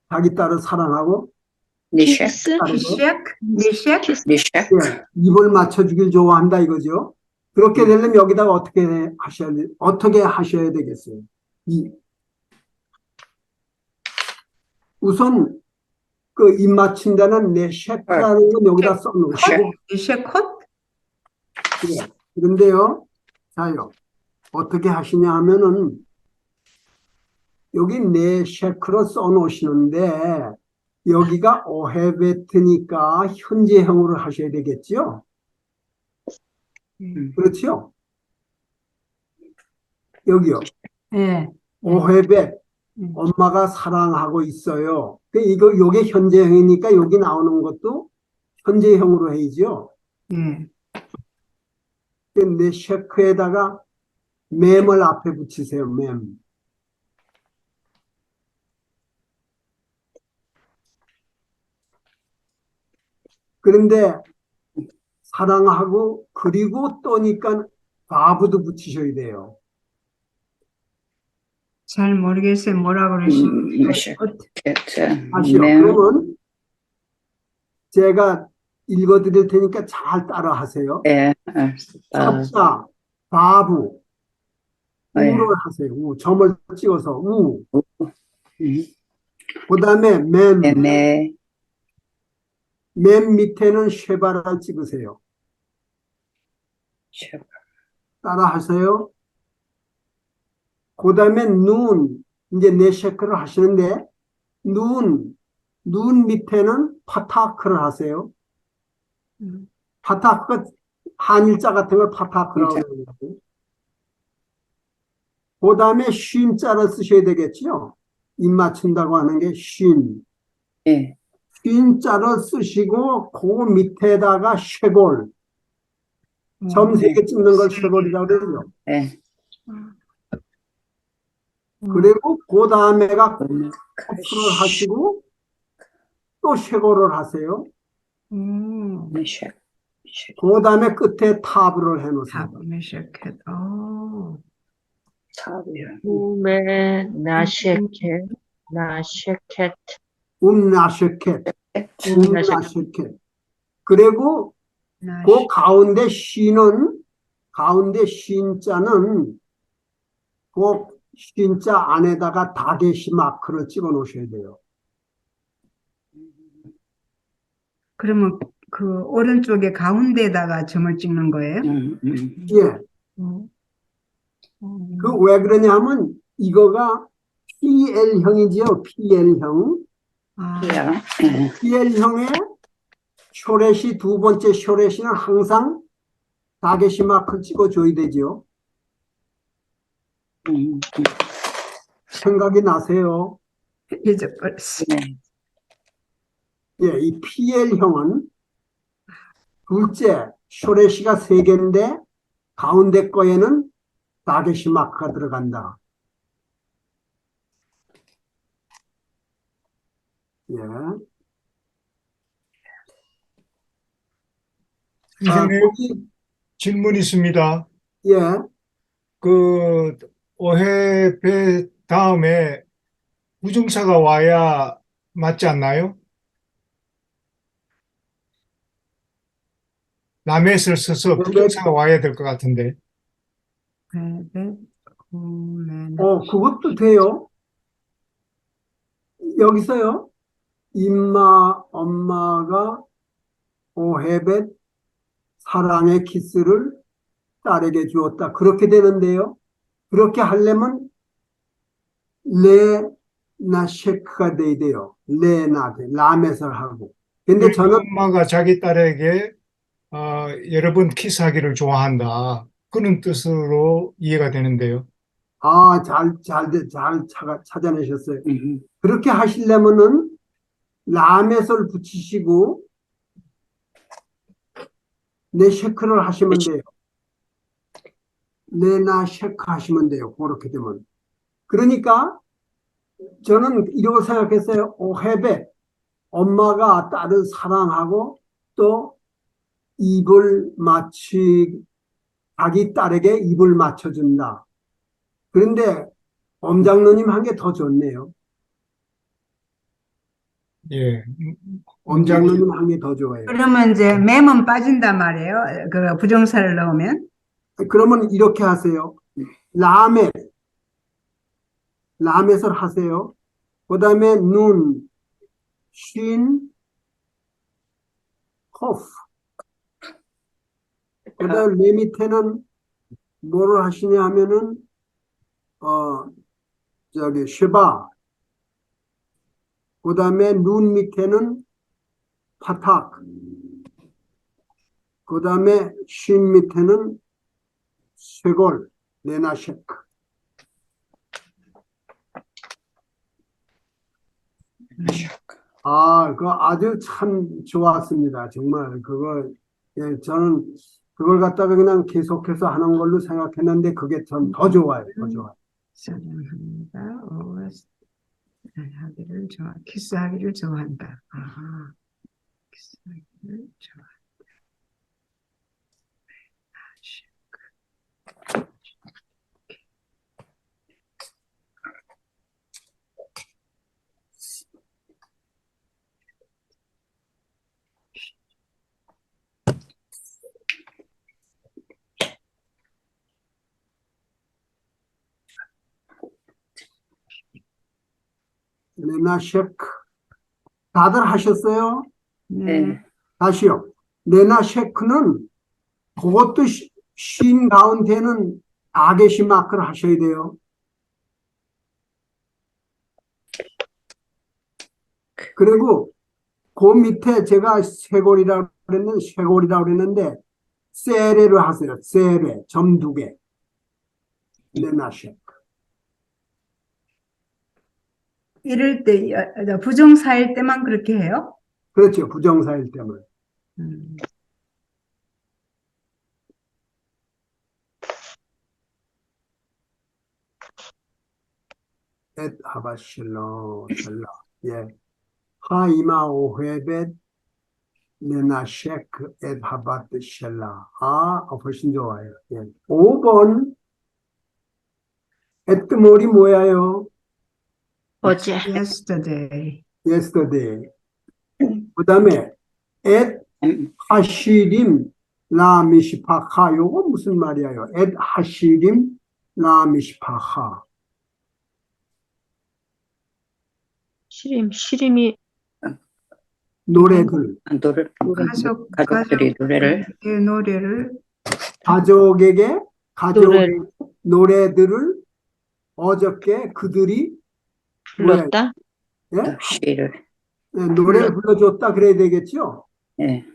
자기 딸을 사랑하고 니셰크. 키스, 딸에게 니셰크 니셰크. 예, 입을 맞춰주길 좋아한다 이거죠. 그렇게 되려면 여기다가 어떻게 하셔야 되겠어요? 우선 그 입 맞춘다는 네셰크라는 건 여기다 써놓으시고 니셰컷 예. 그런데요, 자요 어떻게 하시냐 하면은 여기 네셰크로 써놓으시는데 여기가 오헤베트니까 현재형으로 하셔야 되겠죠? 그렇죠? 여기요. 예. 오헤벳, 엄마가 사랑하고 있어요. 요게 현재형이니까 여기 나오는 것도 현재형으로 해야죠. 예. 내 셰크에다가 맴을 앞에 붙이세요, 맴. 그런데 사랑하고 그리고 또니까 바브도 붙이셔야 돼요. 잘 모르겠어요. 뭐라 그러시? 니셰크. 아시죠? 그러면 제가 읽어드릴 테니까 잘 따라하세요. 예. 첫자, 바부, 예. 우를 하세요. 우, 점을 찍어서 우. 음. 그 다음에 메. 맨 밑에는 쉐바를 찍으세요. 따라하세요. 그 다음에 눈, 이제 네셰크를 하시는데 눈 밑에는 파타크를 하세요. 파타크, 한일자 같은 걸 파타크라고 그러는 거예요. 그 다음에 쉰자를 쓰셔야 되겠죠. 입 맞춘다고 하는 게 쉰. 예. 쉰자를 쓰시고 그 밑에다가 쉐골. 점 3개 찍는 걸 쉐골이라고 그러죠. 예. 그리고 그 다음에가 코프를 하시고 또 쉐골을 하세요. 니셰크. 그 다음에 끝에 타브를 해놓으세요. 니셰켓. 탑이요. 우메, 나셰켓, 나셰켓, 나셰켓. 나셰켓. 그리고 나 그 가운데 쉰자는 그 쉰자 안에다가 다게시 마크를 찍어 놓으셔야 돼요. 그러면 그 오른쪽에 가운데에다가 점을 찍는 거예요? 예. 그 왜 그러냐 하면 이거가 PL형이지요. PL형. PL형의 쇼렛이 두 번째 쇼렛이는 항상 다게시 마크를 찍어줘야 되죠. 생각이 나세요? 잊어버렸어. 네. 예, 이 PL형은 둘째 쇼렛이가 3개인데 가운데 거에는 다게시 마크가 들어간다. 예. 선생님, 거기, 질문 있습니다. 예, 그 오해배 다음에 부정사가 와야 맞지 않나요? 라멧을 써서 부정사가 와야 될 것 같은데. 헤벳, 콜레나. 그것도 돼요. 여기서요. 엄마가 오헤벳 사랑의 키스를 딸에게 주었다. 그렇게 되는데요. 그렇게 하려면 레나셰크가 돼야 돼요. 라멧을 하고. 근데 저는 엄마가 자기 딸에게 여러 번 키스하기를 좋아한다. 그런 뜻으로 이해가 되는데요. 잘 찾아내셨어요. 그렇게 하시려면은 라멧을 붙이시고 네셰크를 하시면 돼요. 레나셰크 하시면 돼요. 그렇게 되면. 그러니까 저는 이렇게 생각했어요. 오헤벳, 엄마가 딸을 사랑하고 또 자기 딸에게 입을 맞춰준다. 그런데 엄장로님 한 게 더 좋네요. 예. 엄장로님 한 게 더 좋아요. 그러면 이제 맴은 빠진단 말이에요. 그 부정사를 넣으면. 그러면 이렇게 하세요. 라멧을 하세요. 그 다음에 눈, 쉰, 코프. 그 다음에 내 밑에는 뭐를 하시냐 하면은, 쉐바. 그 다음에 눈 밑에는 파탁. 그 다음에 쉰 밑에는 쇄골, 레나셰크. 그거 아주 참 좋았습니다. 정말 예, 저는 그걸 갖다가 그냥 계속해서 하는 걸로 생각했는데 그게 전 더 좋아요. 더 좋아요. 사랑합니다. 키스하기를 좋아한다. 키스하기를 좋아한다. 레나셰크. 다들 하셨어요? 네. 다시요. 레나셰크는 그것도 쉰 가운데는 아게시 마크를 하셔야 돼요. 그리고 그 밑에 제가 쇄골이라고 그랬는데 세레로 하세요. 세레, 점 2개. 레나셰크. 이럴 때, 부정사일 때만 그렇게 해요? 그렇죠. 부정사일 때만. 엣 하바실로 샬라. 예. 하이마 오헤벳 레나셰크 엣 하바트 샬라. 훨씬 좋아요. 예. 5번 에뜨몰이 뭐야요? 어제. Yesterday. yesterday. 그 다음에 엣 하시림 라 미시파카. 요거 무슨 말이에요? 엣 하시림 라 미시파카. 시림이 노래들. 가족들이 노래를 가족의 노래를 노래들을 어저께 그들이 불렀다. 예? 시를. 네, 노래를 불러줬다 그래야 되겠죠? 예.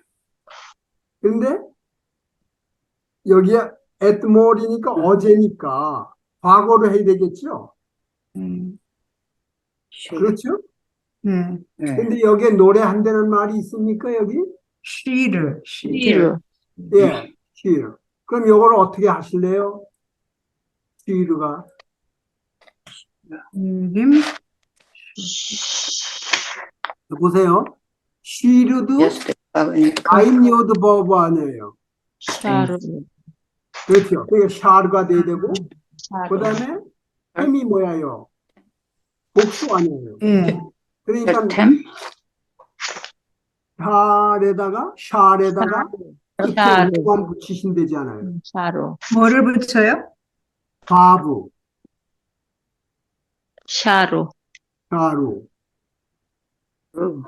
근데 여기에 at more이니까 어제니까 과거로 해야 되겠죠? 시. 그렇죠? 네. 예. 근데 여기에 노래한다는 말이 있습니까, 여기? 시를. 시를. 예, she'll. 그럼 이걸 어떻게 하실래요? she'l가. 림, 보세요. she'l도 아임요드 버브 아니에요. 샤르. 그렇죠. 그러니까 샤르가 돼야 되고, 샤르. 그 다음에 햄이 뭐야요? 복수 아니에요. 예. 그러니까 템? 샤에다가 끝에 샤루. 우만 붙이시면 되잖아요. 샤루. 뭐를 붙여요? 바브, 샤루. 샤루. 음.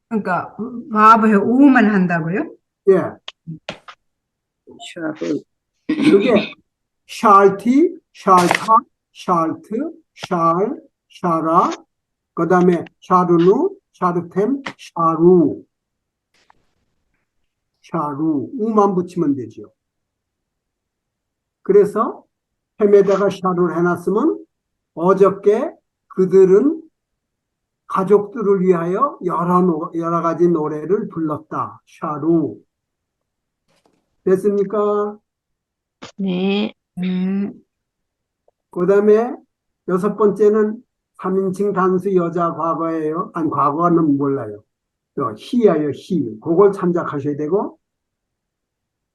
그러니까 바브에 우만 한다고요? 예, 샤브. 그게 샬티, 샬타, 샬트, 샬, 샤라, 그 다음에 샤르누, 샤르템, 샤루, 샤루, 우만 붙이면 되죠. 그래서 햄에다가 샤루를 해놨으면 어저께 그들은 가족들을 위하여 여러 가지 노래를 불렀다. 샤루. 됐습니까? 네. 그 다음에 6번째는 3인칭 단수 여자 과거예요. 아니, 과거는 몰라요. 히야요, 히. 그걸 참작하셔야 되고,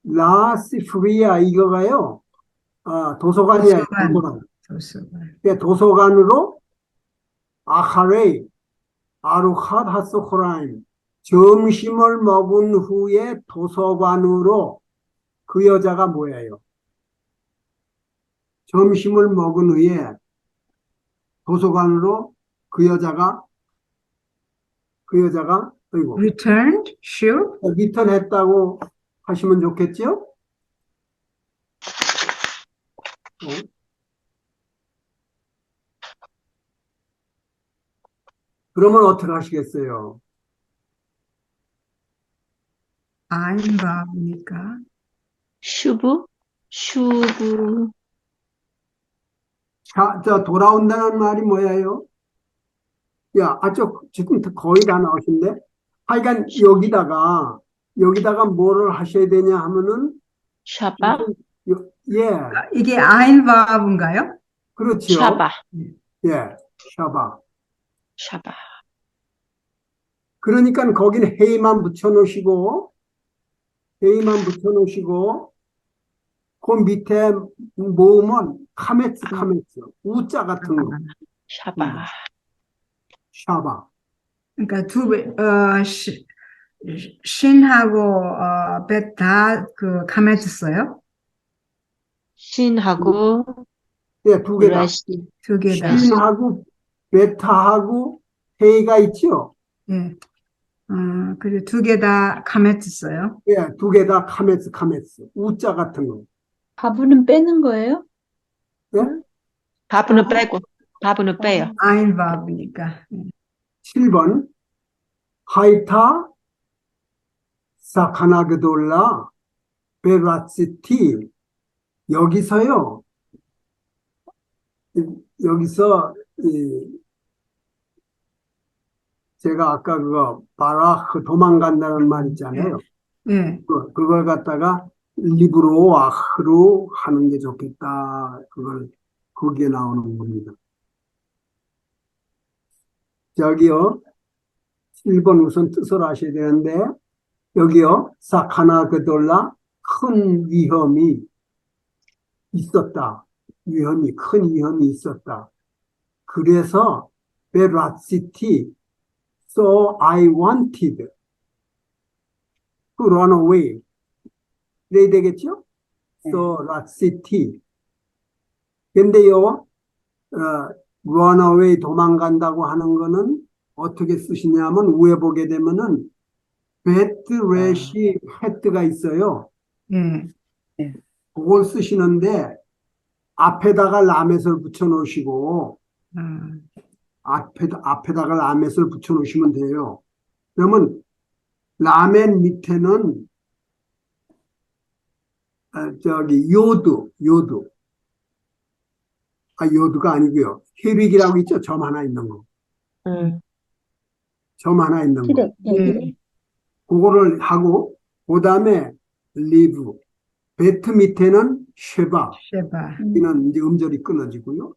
라스 프리아, 이거가요. 도서관이에요. 도서관. 도서관. 도서관. 도서관으로 아카레이, 아루캇 하스호라임. 점심을 먹은 후에 도서관으로 그 여자가 뭐예요? 점심을 먹은 후에 도서관으로 그 여자가 어이구, Returned, sure. 리턴했다고 하시면 좋겠죠? 그러면 어떻게 하시겠어요? 아인바브니까. 슈브. 슈브. 돌아온다는 말이 뭐예요? 야, 지금 거의 다 나오신데? 하여간 여기다가 뭐를 하셔야 되냐 하면은, 샤바. 예, 이게 아인바브인가요? 그렇죠. 샤바. 예, 샤바. 샤바. 그러니까 거기는 헤이만 붙여놓으시고, 그 밑에 모으면 카메츠, 우자 같은 거, 샤바. 샤바. 그러니까 신하고 벳 다 그 카메트 써요? 신하고 예, 두 개 다. 브라시. 두 개 다. 신하고 베타하고 헤이가 있죠? 예. 그리고 두 개 다 카메트 써요? 예, 두 개 다 카메츠, 우자 같은 거. 바브는 빼는 거예요? 예? 바브는 빼고. 바브는 빼요. 아인바브니까. 7번. 하이타, 사카나그돌라, 베라치티. 여기서요, 제가 아까 바라흐 도망간다는 말 있잖아요. 예. 그걸 갖다가 리브로 아흐로 하는 게 좋겠다. 거기에 나오는 겁니다. 저기요, 1번 우선 뜻을 아셔야 되는데, 여기요, 사카나 그돌라, 큰 위험이 있었다. 큰 위험이 있었다. 그래서, 베라시티, so I wanted to run away. 이래야 되겠죠? So, 라시티. 근데요, run away, 도망간다고 하는 거는 어떻게 쓰시냐면, 위에 보게 되면은, 베트, 레시, 헤트가 있어요. 예. 그걸 쓰시는데, 앞에다가 라멧을 붙여놓으시고, 앞에다가 라멧을 붙여놓으시면 돼요. 그러면, 라멧 밑에는, 요드. 요드가 아니고요. 헤빅이라고 있죠? 점 하나 있는 거. 점 하나 있는 거. 티렉. 예. 그거를 하고, 그 다음에 리브. 베트 밑에는 쉐바. 쉐바. 이는 이제 음절이 끊어지고요.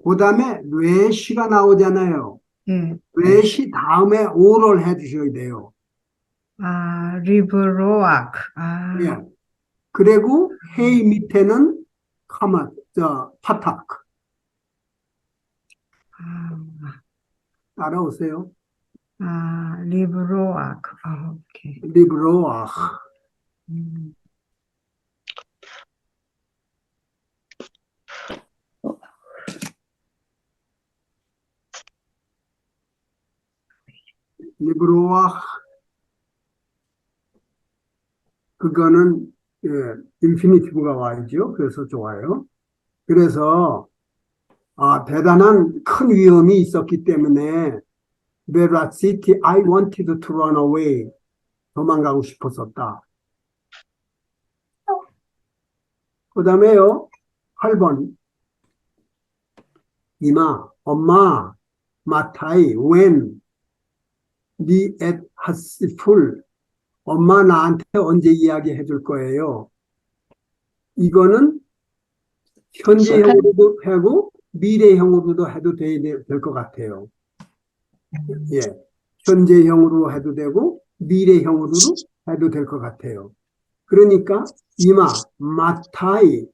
그 다음에 레시가 나오잖아요. 예. 레시 다음에 오를 해주셔야 돼요. 리브로악. 예. 그리고 헤이 밑에는 파타크. 따라오세요. 아, 리브로아크. 아, 오케이. 리브로아흐. 음. 리브로아흐. 그거는 예, 인피니티브가 와야죠. 그래서 좋아요. 그래서 대단한 큰 위험이 있었기 때문에 Veracity, I wanted to run away. 도망가고 싶었었다. 그 다음에요, 8번. 이마, 엄마, 마타이, when, 니 at 하스풀. 엄마 나한테 언제 이야기해 줄 거예요? 이거는 현재형으로도 하고 미래형으로도 해도 될 것 같아요. 예. 현재형으로 해도 되고 미래형으로도 해도 될 것 같아요. 그러니까 이마, 마타이,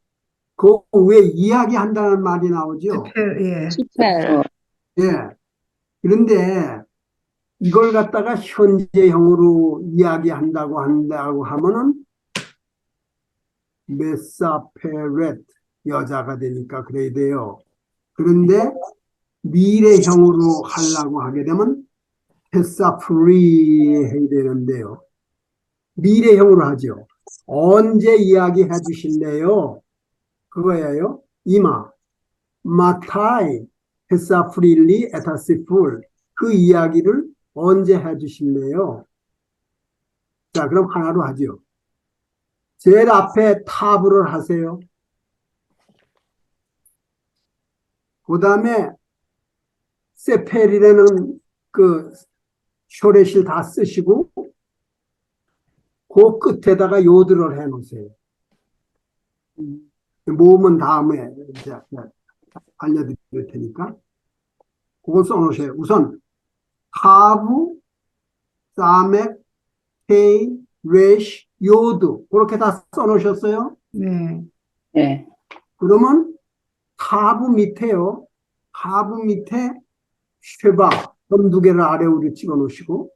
그 왜 이야기한다는 말이 나오죠? 예. 스펠. 예. 그런데 이걸 갖다가 현재형으로 이야기한다고 하면은 메사페렛 여자가 되니까 그래야 돼요. 그런데 미래형으로 하려고 하게 되면 테사프리 해야 되는데요. 미래형으로 하죠. 언제 이야기해 주실래요? 그거예요. 이마, 마타이, 테사프릴리, 에타시풀. 그 이야기를 언제 해 주실래요? 자, 그럼 하나로 하죠. 제일 앞에 타브를 하세요. 그 다음에 세펠이라는 그 쇼렛을 다 쓰시고 그 끝에다가 요드를 해 놓으세요. 모음은 다음에 이제 알려드릴 테니까 그걸 써 놓으세요. 우선 타브, 사맥, 테이, 레시, 요드 그렇게 다 써 놓으셨어요? 네. 네. 그러면 타브 밑에요. 타브 밑에 쉐바 점 두 개를 아래 우리 찍어 놓으시고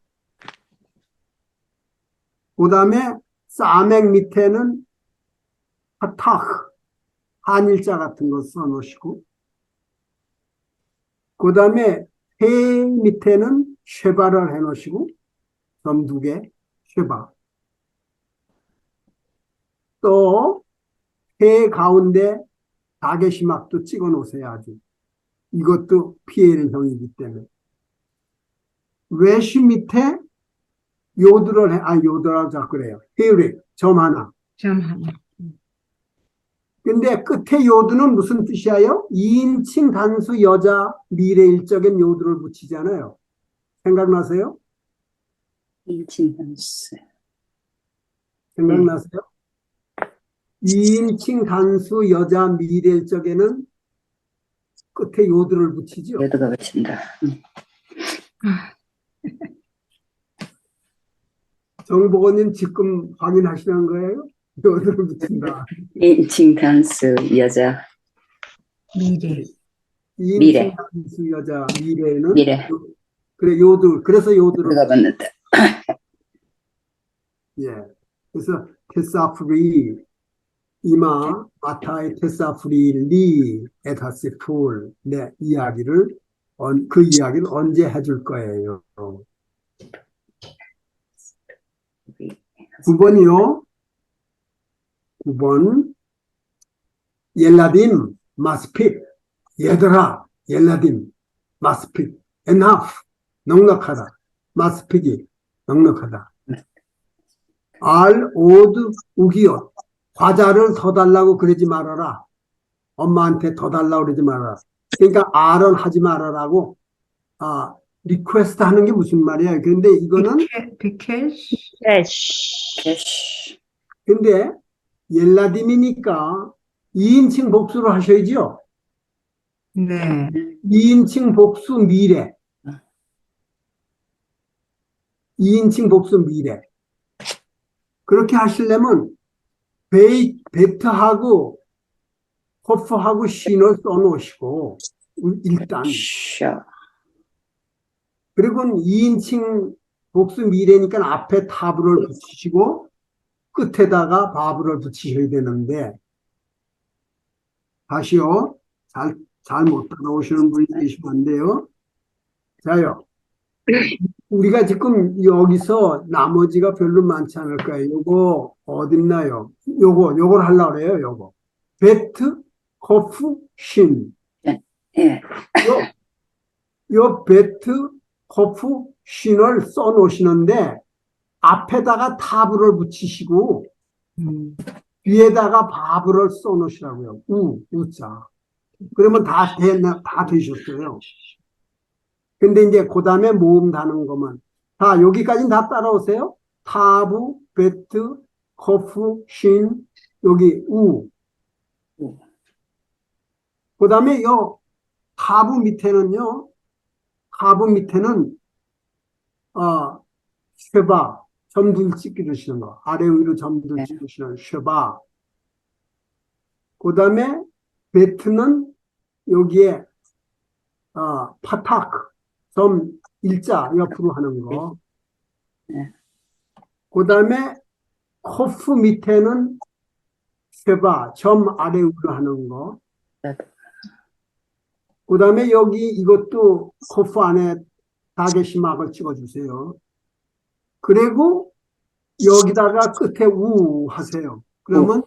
그 다음에 사맥 밑에는 파타흐 한일자 같은 거 써 놓으시고 그 다음에 해 밑에는 쉐바를 해 놓으시고 점 두 개 쉐바 또 해 가운데 다게시막도 찍어 놓으셔야지. 이것도 피해를 형이기 때문에 외시 밑에 요드를 요드라고 자꾸 그래요. 히릭 점 하나. 점 하나. 근데 끝에 요드는 무슨 뜻이에요? 2인칭 단수 여자 미래일적인 요드를 붙이잖아요. 생각나세요? 인칭한스. 생각나세요? 2인칭 단수 여자 미래일적에는 끝에 요드를 붙이죠. 여드가 붙인다. 정보건님 지금 확인하시는 거예요? 요드를 붙인다. 인칭한스 여자. 미래. 2인칭 미래. 단수 여자 미래에는 미래. 그래 요드 그래서 요드를 여드가 붙는다. 예. 그래서 테사프리 이마 마타이 테사프리 리 에타시풀 네 이야기를 그 이야기를 언제 해줄 거예요? 9번이요. 9번 옐라딘 마스핏 얘들아 옐라딘 마스핏 enough 넉넉하다 마스핏이 넉넉하다 알 오드 우기옷 과자를 더 달라고 그러지 말아라. 엄마한테 더 달라고 그러지 말아라. 그러니까 알은 하지 말아라고 리퀘스트 하는 게 무슨 말이야. 그런데 이거는 비케시. 캐시. 근데 옐라딘이니까 2인칭 복수를 하셔야죠. 네. 2인칭 복수 미래. 2인칭 복수 미래. 그렇게 하시려면 베트하고 호프하고 신을 써놓으시고 일단 셔. 그리고는 2인칭 복수 미래니까 앞에 타브를 붙이시고 끝에다가 바브를 붙이셔야 되는데, 다시요. 잘못 따라오시는 분이 계시면 안 돼요. 자요. 우리가 지금 여기서 나머지가 별로 많지 않을 거예요. 요거 어딨나요? 요걸 하려고 그래요. 요거. 베트, 코프, 신. 예. 요 베트, 코프, 신을 써 놓으시는데 앞에다가 타브를 붙이시고 뒤에다가 바브를 써 놓으시라고요. 우자. 그러면 다 되셨어요. 근데 이제 그 다음에 모음 다는 것만. 다, 여기까지는 다 따라오세요. 타브, 베트, 코프, 신, 여기 그 다음에 요 타브 밑에는요, 쉐바, 점들 찍기 주시는 거. 아래 위로 점들 네. 찍으시는 쉐바. 그 다음에 베트는 여기에, 파타크, 점 일자 옆으로 하는 거. 네. 그 다음에 코프 밑에는 쉐바, 점 아래 위로 하는 거. 네. 그 다음에 여기 이것도 코프 안에 다게시막을 찍어주세요. 그리고 여기다가 끝에 우 하세요. 그러면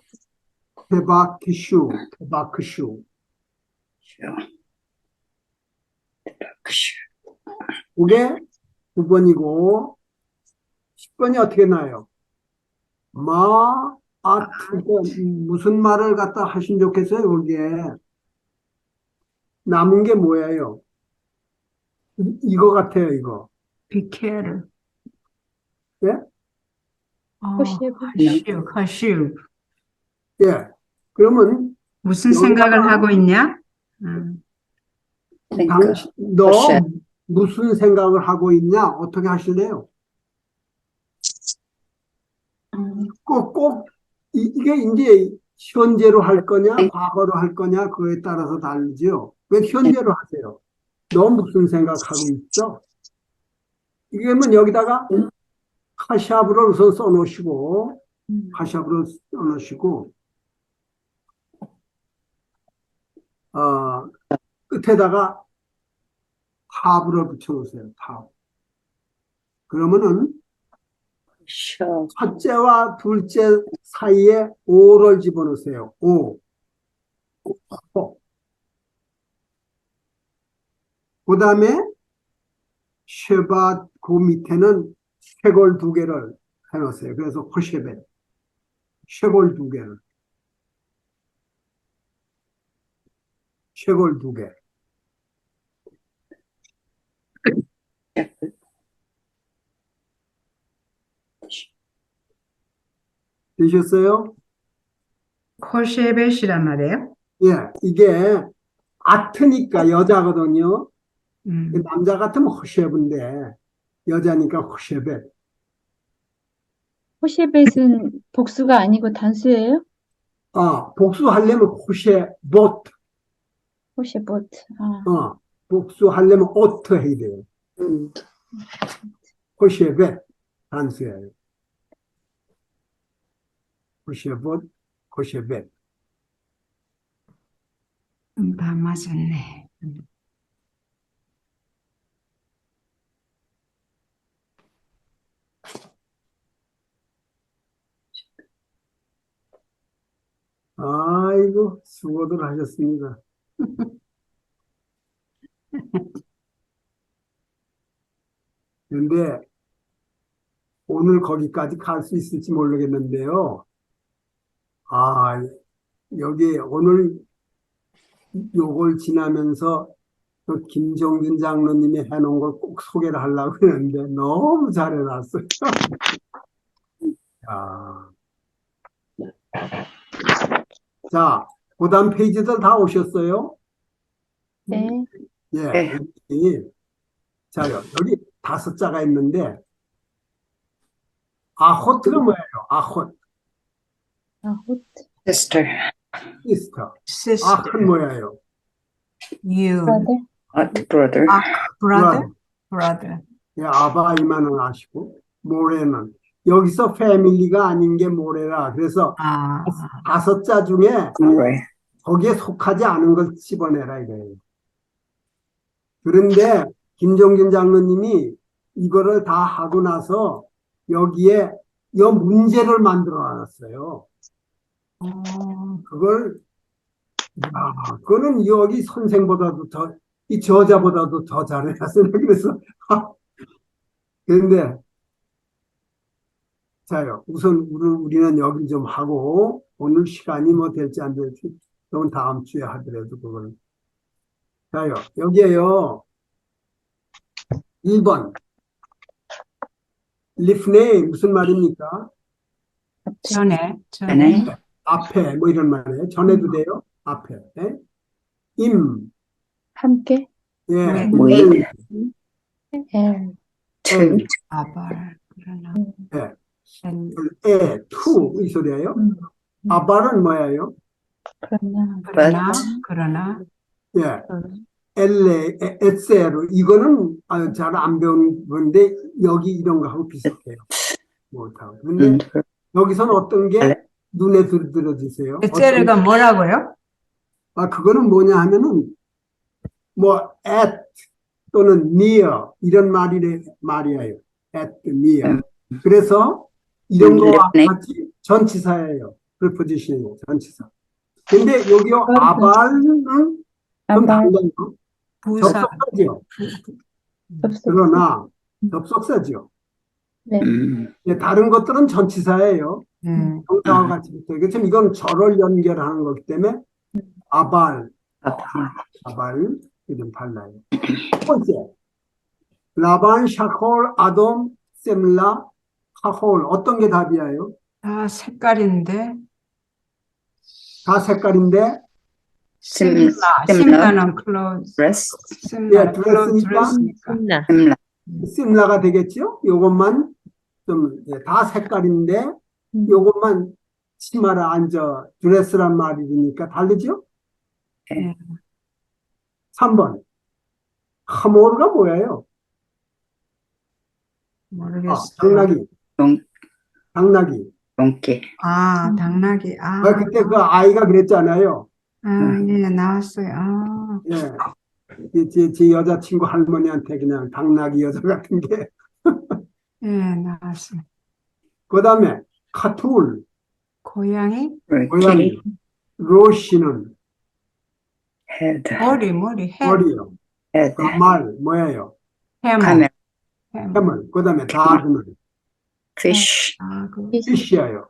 테바크슈. 그게 9번이고 10번이 어떻게 나요? 무슨 말을 갖다 하시면 좋겠어요? 여기에 남은 게 뭐예요? 이거 같아요, 이거. 비케르. 예? 커슈. 예. 그러면 무슨 여기다가- 생각을 하고 있냐? 그러니까 너 글쎄. 무슨 생각을 하고 있냐? 어떻게 하실래요? 이게 이제 현재로 할 거냐, 과거로 할 거냐, 그거에 따라서 다르죠. 왜 현재로 하세요? 너 무슨 생각하고 있어? 이게면 여기다가 카샵으로 우선 써놓으시고, 끝에다가 탑을 붙여놓으세요. 탑. 그러면은 첫째와 둘째 사이에 오를 집어넣으세요. 오. 그 다음에 쉐바 그 밑에는 쉐골 2개를 해놓으세요. 그래서 호쉐벳. 쉐골 2개를. 쉐골 2개. 되셨어요? 코쉐벳이란 말이에요? 예, 이게 아트니까 여자거든요. 음. 남자 같으면 호쉐브인데 여자니까 호쉐벳. 호쉐벳은 복수가 아니고 단수예요? 복수하려면 호쉐봇. 호쉐봇. 복수하려면 오트 해야 돼요. 호쉐벳 단수예요. 호쉐봇, 호쉐벳. 다 맞았네. 아이고, 수고들 하셨습니다. 근데 오늘 거기까지 갈 수 있을지 모르겠는데요. 여기 오늘 요걸 지나면서 또 김정균 장로님이 해놓은 걸 꼭 소개를 하려고 했는데 너무 잘해놨어요. 자, 그 다음 페이지들 다 오셨어요? 네. 예. 네. 자요, 여기 5자가 있는데, 아호트가 뭐예요? 아호트, 아호트. sister, 시스터. Sister, 아흐는 뭐예요? you, 브라더. brother, brother, brother. 예, 아바 이만은 아시고 모레는 여기서 패밀리가 아닌 게 모레라. 그래서 아, 다섯 자 중에 Moray. 거기에 속하지 않은 걸 집어내라 이거예요. 그런데 김정균 장로님이 이거를 다 하고 나서 여기에 여 문제를 만들어 놨어요. 그걸 그거는 여기 선생보다도 더, 이 저자보다도 더 잘해놨어요. 그래서 그런데 자요. 우선 우리는 여기 좀 하고 오늘 시간이 뭐 될지 안 될지 그건 다음 주에 하더라도 그걸 자요. 여기에요. 1번 리프네 무슨 말입니까? 전에. 전에. 앞에 뭐 이런 말이에요. 전해도 돼요. 앞에. 예? 함께. 예. with, L. to, 아발. 그러나. 예. 엔, 투 이 소리예요. 음. 아발은 뭐예요? 그러나. 예. SL 이거는 잘 안 배운 건데 여기 이런 거하고 비슷해요. 못하고. 근데 여기서는 어떤 게 눈에 들어주세요. 에체르가 뭐라고요? 그거는 뭐냐 하면은 뭐 at 또는 near 이런 말이에요. at near. 그래서 이런 거와 같이 전치사예요. preposition이에요. 전치사. 근데 여기요 아발은 좀 아발. 달라요. 부사. 접속사죠. 접속. 그러나 접속사죠. 네. 예, 다른 것들은 전치사예요. 동사와 같이 붙어요. 그렇지만 이건 절을 연결하는 거기 때문에 아발, 이좀 달라요. 첫 번째, 라반, 샤콜, 아돔, 셈라, 하홀 어떤 게 답이에요? 다 색깔인데. 다 색깔인데 심라는 클로즈. dress, 심라, 드레스니까 드레스니까. similar, 셈라가 되겠죠? 요것만 좀 다 색깔인데 요것만 치마라 앉아 드레스란 말이니까 다르죠? 네. 3번 하모르가 뭐예요? 모르겠어요. 당나귀. 동- 당나귀. donkey, 당나귀. 그때 그 아이가 그랬잖아요. 예, 나왔어요. 예. 제 여자친구 할머니한테 그냥 당나귀 여자 같은 게. 예, 나왔어요. 그 다음에 카툴, 고양이? 고양이. kitty, 로시는 head, 머리, 해. 머리요. head, 말 뭐예요? 해머. camel, 해물. 그 다음에 다그는 fish, 피시예요.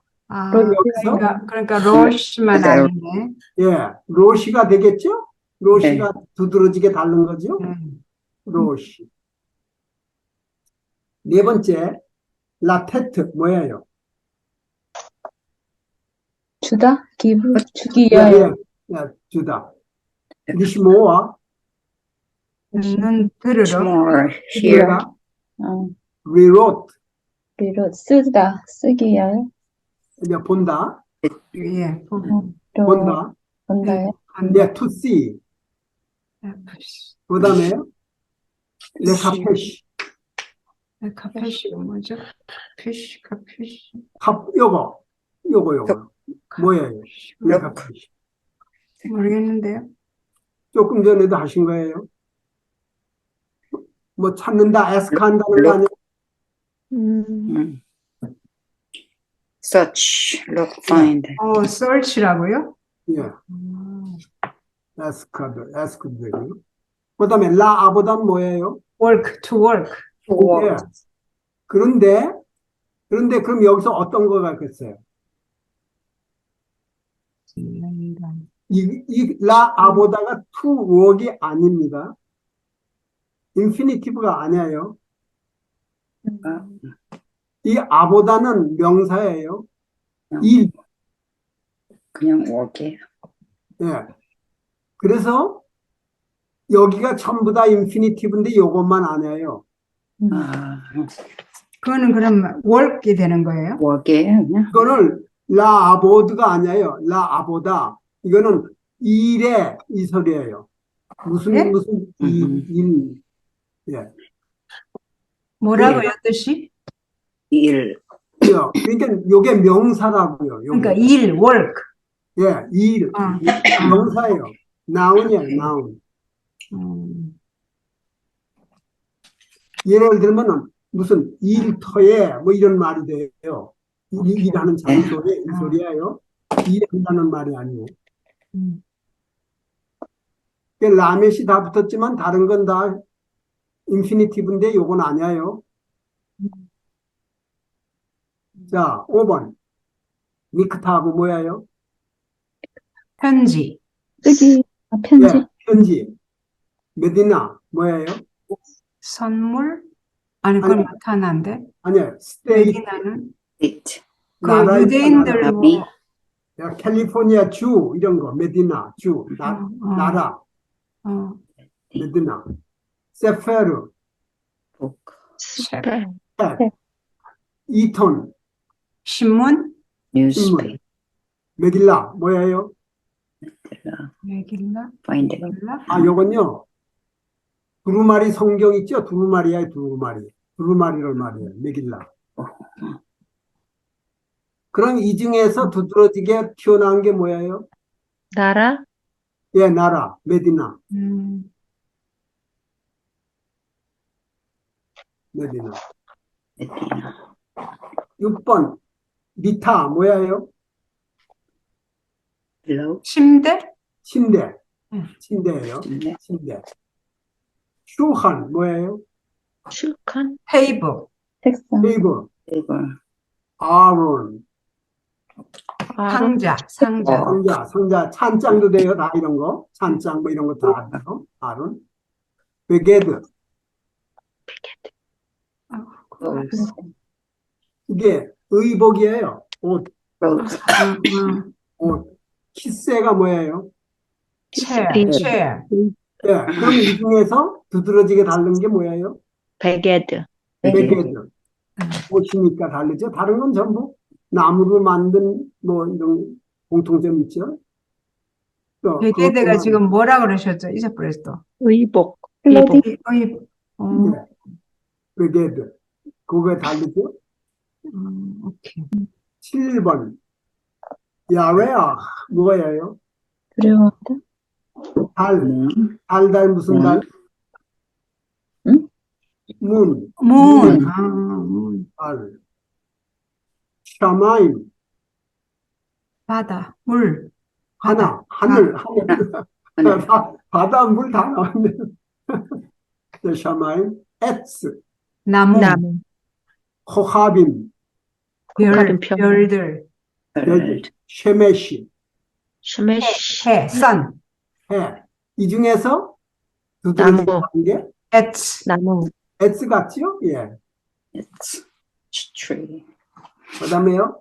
그러니까 로시만 아니네. 예, 로시가 되겠죠? 로시가 두드러지게 다른 거죠? 로시. 네 번째, 라테트 뭐예요? 주다? give? 주기 예, 위하여. 주다. 리시모와 는 들으러. more, here, 내가 어, rewrote 위로 쓰다. 쓰기 위하여. 이제 본다. 예, 본다. 본다요. 네, to see. 그 다음에 레카페시. 카페시 뭐죠? 카페시. 요거. 뭐예요? 레카페시. 모르겠는데요. 조금 전에도 하신 거예요. 뭐 찾는다, 에스크한다는 거 아니에요? search, look, find, search라고요? 예. 에스크도 되고요. 그 다음에 라아보단 뭐예요? work, to work. 예. 그런데 그럼 여기서 어떤 거가 있겠어요? 이 라아보다가 to work이 아닙니다. 인피니티브가 아니에요. 이 아보다는 명사예요. 일. 그냥 work이에요. 예. 그래서 여기가 전부 다 인피니티브인데 요것만 아니에요. 그거는 그럼 work이 되는 거예요? work이에요, 그냥. 이거는 라아보드가 아니에요. 라아보다. 이거는 일의 이 소리예요. 무슨 예? 일. 예. 뭐라고요, 뜻이? 일. 그러니까 요게 명사라고요. 요게. 그러니까 일, work. 예, 일. 명사예요. noun이에요, noun. 예를 들면은 무슨 일터에 뭐 이런 말이 돼요. 일하는 장소에 이 소리예요. 일한다는 말이 아니고. 라멧이 다 붙었지만 다른 건 다 인피니티브인데 요건 아니에요. 자, 5번. 미크타브 뭐예요? 편지, 쓰기, 편지, 예, 편지. 메디나 뭐예요? 선물? 아니, 그건 아니. 못하는데. 아니에요. 스테이트. 메디나는 it. 그 나라 유대인들 있잖아. 뭐, 야, 캘리포니아 주 이런 거 메디나 주 나라 메디나 세페르 book. 책, 책 이톤 신문, newspaper. 메길라 뭐예요? 메길라, find it. 메길라, 아 요건요 두루마리 성경 있죠? 두루마리야 두루마리를 말이에요 메길라. 그럼 이 중에서 두드러지게 튀어나온 게 뭐예요? 나라, 예, 나라 메디나 메디나. Medina. 6번 미타 뭐예요? Below. 침대, 침대 음. 침대예요. 침대. 침대. 슈한 뭐예요? 슈칸, 테이블, 책상, 테이블, Table. 아론, 상자, 상자. 상자, 찬장도 돼요. 다 이런 거. 찬장 뭐 이런 거 다 돼요. 아론. 베게드. Clothes. 이게 의복이에요. 옷, Clothes. 옷. 키스가 뭐예요? chair. 예. 그럼 이 중에서 두드러지게 다른 게 뭐예요? 베게드, 베게드. 옷이니까 다르죠. 다른 건 전부 나무로 만든 뭐 이런 공통점 있죠. 또 베게드가 그것뿐만 지금 뭐라 그러셨죠? 잊어버렸어. 의복, 클로딩? 아니라 베게드. 그거에 다르죠. 오케이. 7번. 야외야 뭐예요? 두려워하다, 달. Moon. 달 무슨 달? 응? 문. 문. 문. 달. 샤마임. 바다, 물. 하늘. 하늘. 하늘. 바다 물 다 나왔네. 샤마임. 에츠. 나무, 코하빔. 별, 별. 별들, Bird. 쉐메시. 슈메시, 해, sun, 해. 이 중에서 두드러지게 나무. 다른 게 ets, 나무, 에츠 같지요? 예. It's tree. 그 다음에요.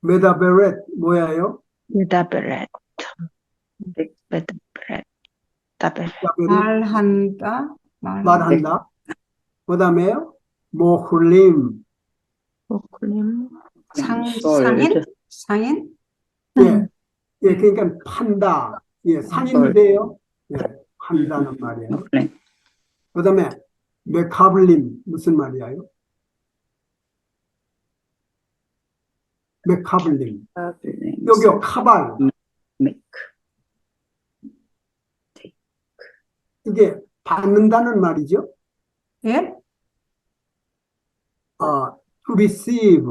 메다베렛 뭐예요? 메다베렛, 메다베렛, 메다베렛, 말한다, 말한다. 그 다음에요. 모훌림. 오클림, 상인? 상인? 예. 예, 그러니까 판다. 예, 상인인데요. 예, 판다는 말이에요. Muslin. 그 다음에 메카블림 무슨 말이에요? 메카블림. 여기요, 카발. Make. 이게 받는다는 말이죠. 예? To receive.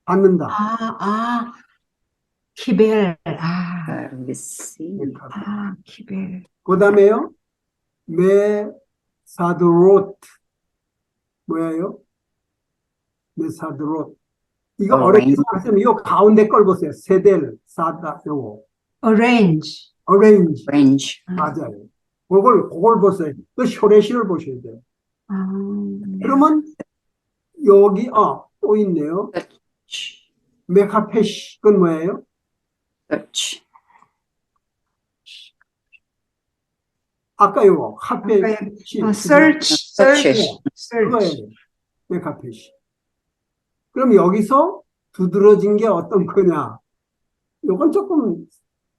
받는다. 키벨, Receive. 키벨. 그 다음에요. 메사드롯. 뭐예요? 메사드롯. 이거 어렵게 생각하시면 이 가운데 걸 보세요. 세델, 사다, 요거. arrange, arrange. Range. 맞아요. 그걸 보세요. 또 쇼레시를 보셔야 돼요. 그러면 여기 또 있네요. 메카페시. 그건 뭐예요? Search. 아까 요거 카페시. search, Search. 그거예요. 메카페시. 그럼 여기서 두드러진 게 어떤 거냐? 요건 조금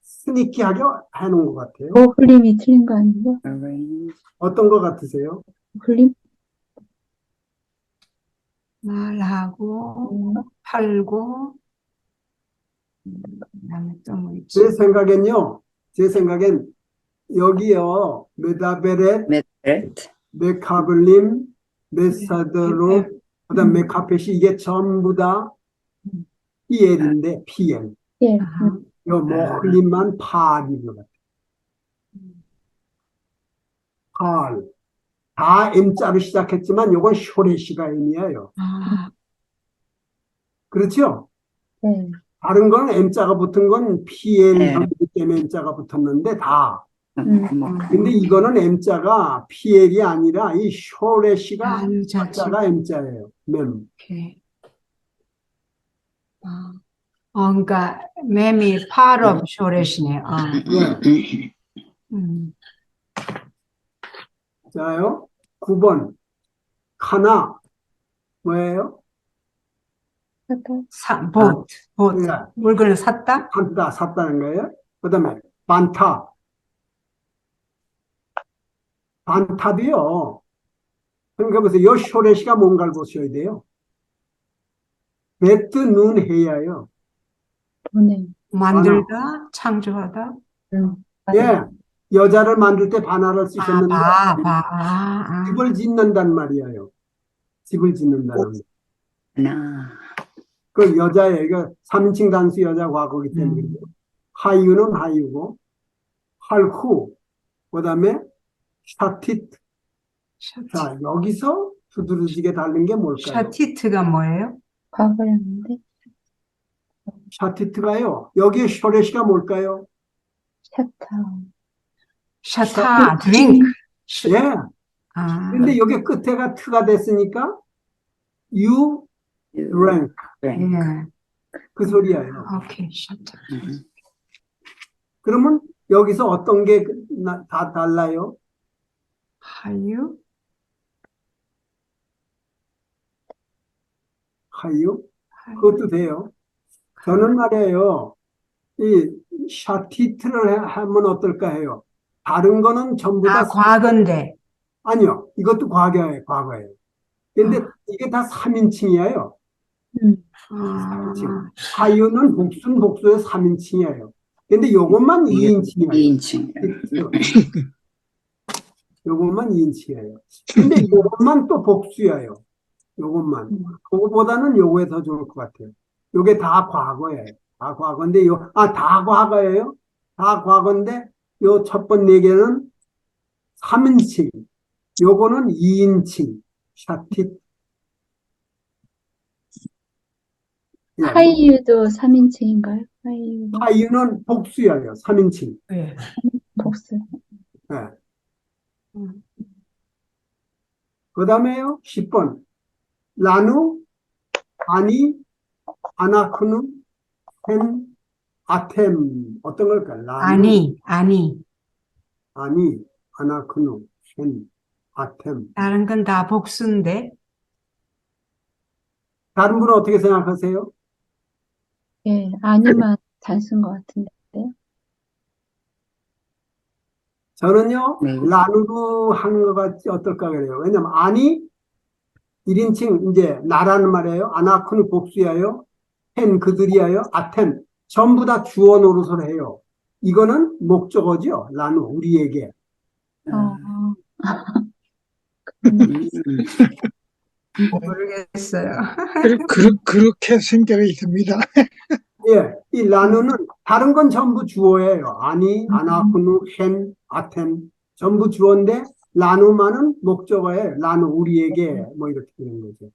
스니키하게 해놓은 것 같아요. 오클림이 틀린 거 아니에요? Arrange. 어떤 것 같으세요? 오클림, 말하고, 팔고, 그다음에 또 뭐 있지? 제 생각엔 여기요, 메다베렛, Medret. 메카블림, 메사드롯, 그다음 메카펫이 이게 전부 다 PL인데, PL. 예. 아하. 요 모흘림만 팔인 것 같아요. 팔. 다 M자로 시작했지만 요건 쇼레시가 M이에요. 아, 그렇죠? 네. 다른 건 M자가 붙은 건 PL 네. 방식 때문에 M자가 붙었는데 다. 뭐, 근데 이거는 M자가 PL이 아니라 이 쇼레시가 아유, 자체. 자가 M자예요. 맴. 오케이. 그러니까 맴이 part of 쇼렛이네. 예. 자요. 9번. 카나. 뭐예요? 봇. 예. 물건을 샀다? 샀다는 거예요. 그 다음에 반탑. 반탑이요. 그러니까 보세요. 요 쇼레시가 뭔가를 보셔야 돼요. 베트 눈 해야요. 보내. 만들다, 창조하다. 예. 여자를 만들 때 반화를 쓰셨는데 집을 짓는단 말이에요. 집을 짓는다는. 나. 그 여자예요. 이거 3인칭 단수 여자 과거기 때문에. 하유는 하유고, 할후, 그 다음에 샤티트. 자, 여기서 두드러지게 다른 게 뭘까요? 샤티트가 뭐예요? 과거였는데. 샤티트가요. 여기에 쇼레시가 뭘까요? 샤타, 드링크. 예. 아, 근데 여기 끝에가 트가 됐으니까 you drank. 예. 그 소리예요. 오케이, 샤타. 그러면 여기서 어떤 게 다 달라요? 하유? 하유? 그것도 돼요. 저는 말이에요. 이 샤티트를 하면 어떨까 해요. 다른 거는 전부 다 과거인데. 아니요. 이것도 과거예요. 근데 이게 다 3인칭이에요. 하유는 복수의 3인칭이에요. 근데 요것만 2인칭이에요. 2인칭. 요것만 2인칭이에요. 근데 요것만 또 복수예요. 요것만. 그거보다는 요거에 더 좋을 것 같아요. 요게 다 과거예요. 다 과거인데 다 과거예요. 다 과거인데 요 첫 번 4개는 3인칭. 요거는 2인칭. 샤티. 하이유도 3인칭인가요? 하이유가 하유는 복수예요. 3인칭. 예. 복수. 네. 그 다음에요. 10번. 라누, 아니, 아나크누, 펜, 아템. 어떤 걸까? 라누, 아니. 아나크누, 펜, 아템. 다른 건 다 복수인데. 다른 분은 어떻게 생각하세요? 예, 아니만 단수인 것 같은데. 저는요, 네. 라누로 하는 것 같지 어떨까 그래요. 왜냐면, 아니, 1인칭, 이제, 나라는 말이에요. 아나크누 복수예요. 펜, 그들이에요. 아템. 전부 다 주어 노릇을 해요. 이거는 목적어죠. 라누, 우리에게. 모르겠어요. 그렇게 생각이 있습니다. 예, 이 라누는 다른 건 전부 주어예요. 아니, 아나쿠누, 헨, 아템 전부 주어인데 라누만은 목적어예요. 라누 우리에게 뭐 이렇게 되는 거죠.